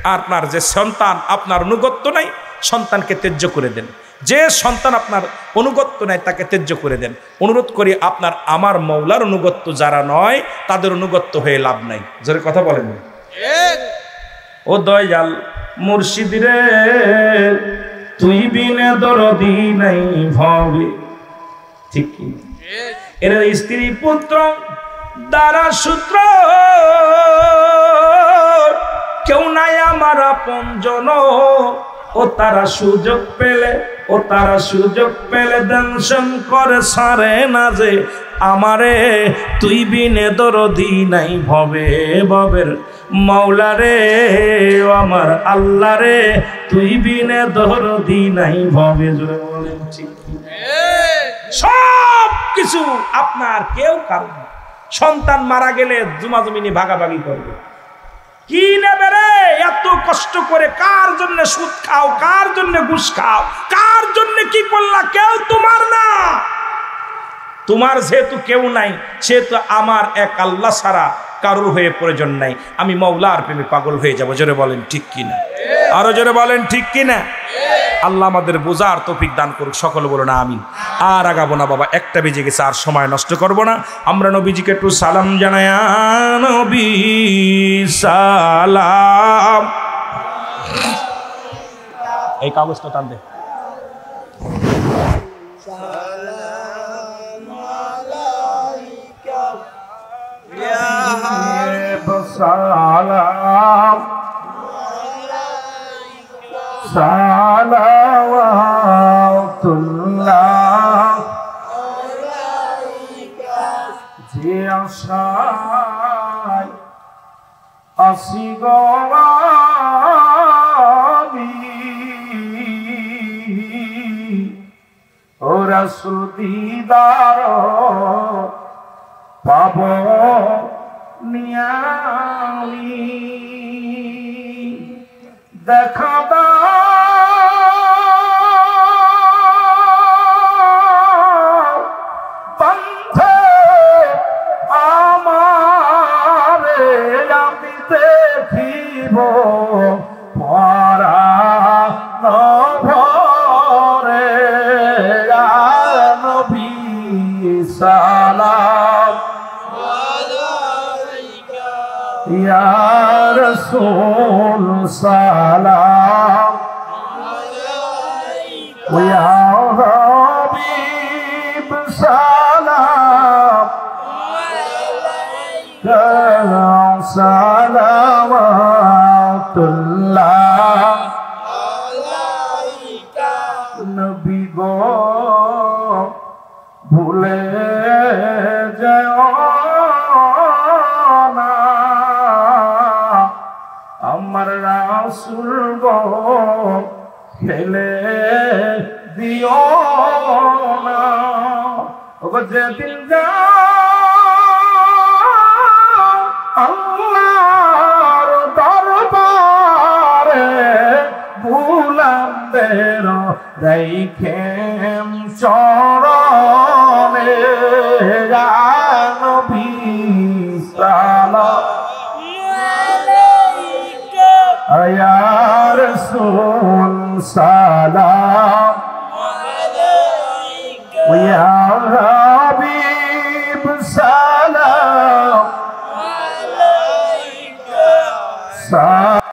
আর আপনার যে সন্তান আপনার অনুগত্য নাই, সন্তানকে ত্যায্য করে দেন। যে সন্তান আপনার অনুগত্য নাই তাকে ত্যায্য করে দেন। অনুরোধ করি আপনার আমার মৌলার অনুগত্য যারা নয় তাদের অনুগত্য হয়ে লাভ নাই। জোরে কথা বলেন। ও দয়াল মুর্শিদ রে, তুই বিনে দরদি নাই ভাবে, ঠিক কি? এর স্ত্রী পুত্র দ্বারা সূত্র কেউ নাই আমার আপনজন, ও তারা সুযোগ পেলে, ও তারা সুযোগ পেলে দংশন করে সারে না যে আমারে, তুই বিনে দরদি নাই ভবে ভবের মাওলা রে, ও আমার আল্লাহ রে, তুই বিনে দরদি নাই ভবে। জোরে বলেন ঠিক। সব কিছু আপনার, কেউ কারণ সন্তান মারা গেলে জুমাজমিনি ভাগাভাগি করবে, কি নেবে রে? এত কষ্ট করে কার জন্য সুদ খাও, কার জন্য ঘুষ খাও, কার জন্য কি করলা? কেউ তোমার না। তোমার যেহেতু কেউ নাই, সেহেতু আমার এক আল্লাহ ছাড়া কারোর হয়ে প্রয়োজন নাই। আমি মওলার প্রেমে পাগল হয়ে যাব। জোরে বলেন ঠিক কিনা, আরো জোরে বলেন ঠিক কিনা। আল্লাহ আমাদের বোঝার তৌফিক দান করুক, সকল বলো না আমিন। আর আগাবো না বাবা, একটা বেজে গেছে, আর সময় নষ্ট করব না। আমরা নবীজিকে একটু সালাম জানাই, নবী সালাম। এই কাগজটা টান দে। সালাম সালাওয়াতুল্লাহ যে আশায় আসি গো আমি, ও রাসূল দিদার পাব নিয়ালি, দেখা দাও বন্ধে আমারে, আমি দেখিব পরাণ ভরে, নবী সালাম ইয়া রাসূল সালাম, ইয়া হাবিব সালাম, সালাওয়াতুল্লাহ নবী গো ভুলে যাও না আমার রাসূল গো, ফেলে দিও না। ওগো যেদিন যাও আল্লাহর দরবারে, বুলন্দের রাইখেম চরণে, নবী সালাম ইয়া রাসূল সালাম, ইয়া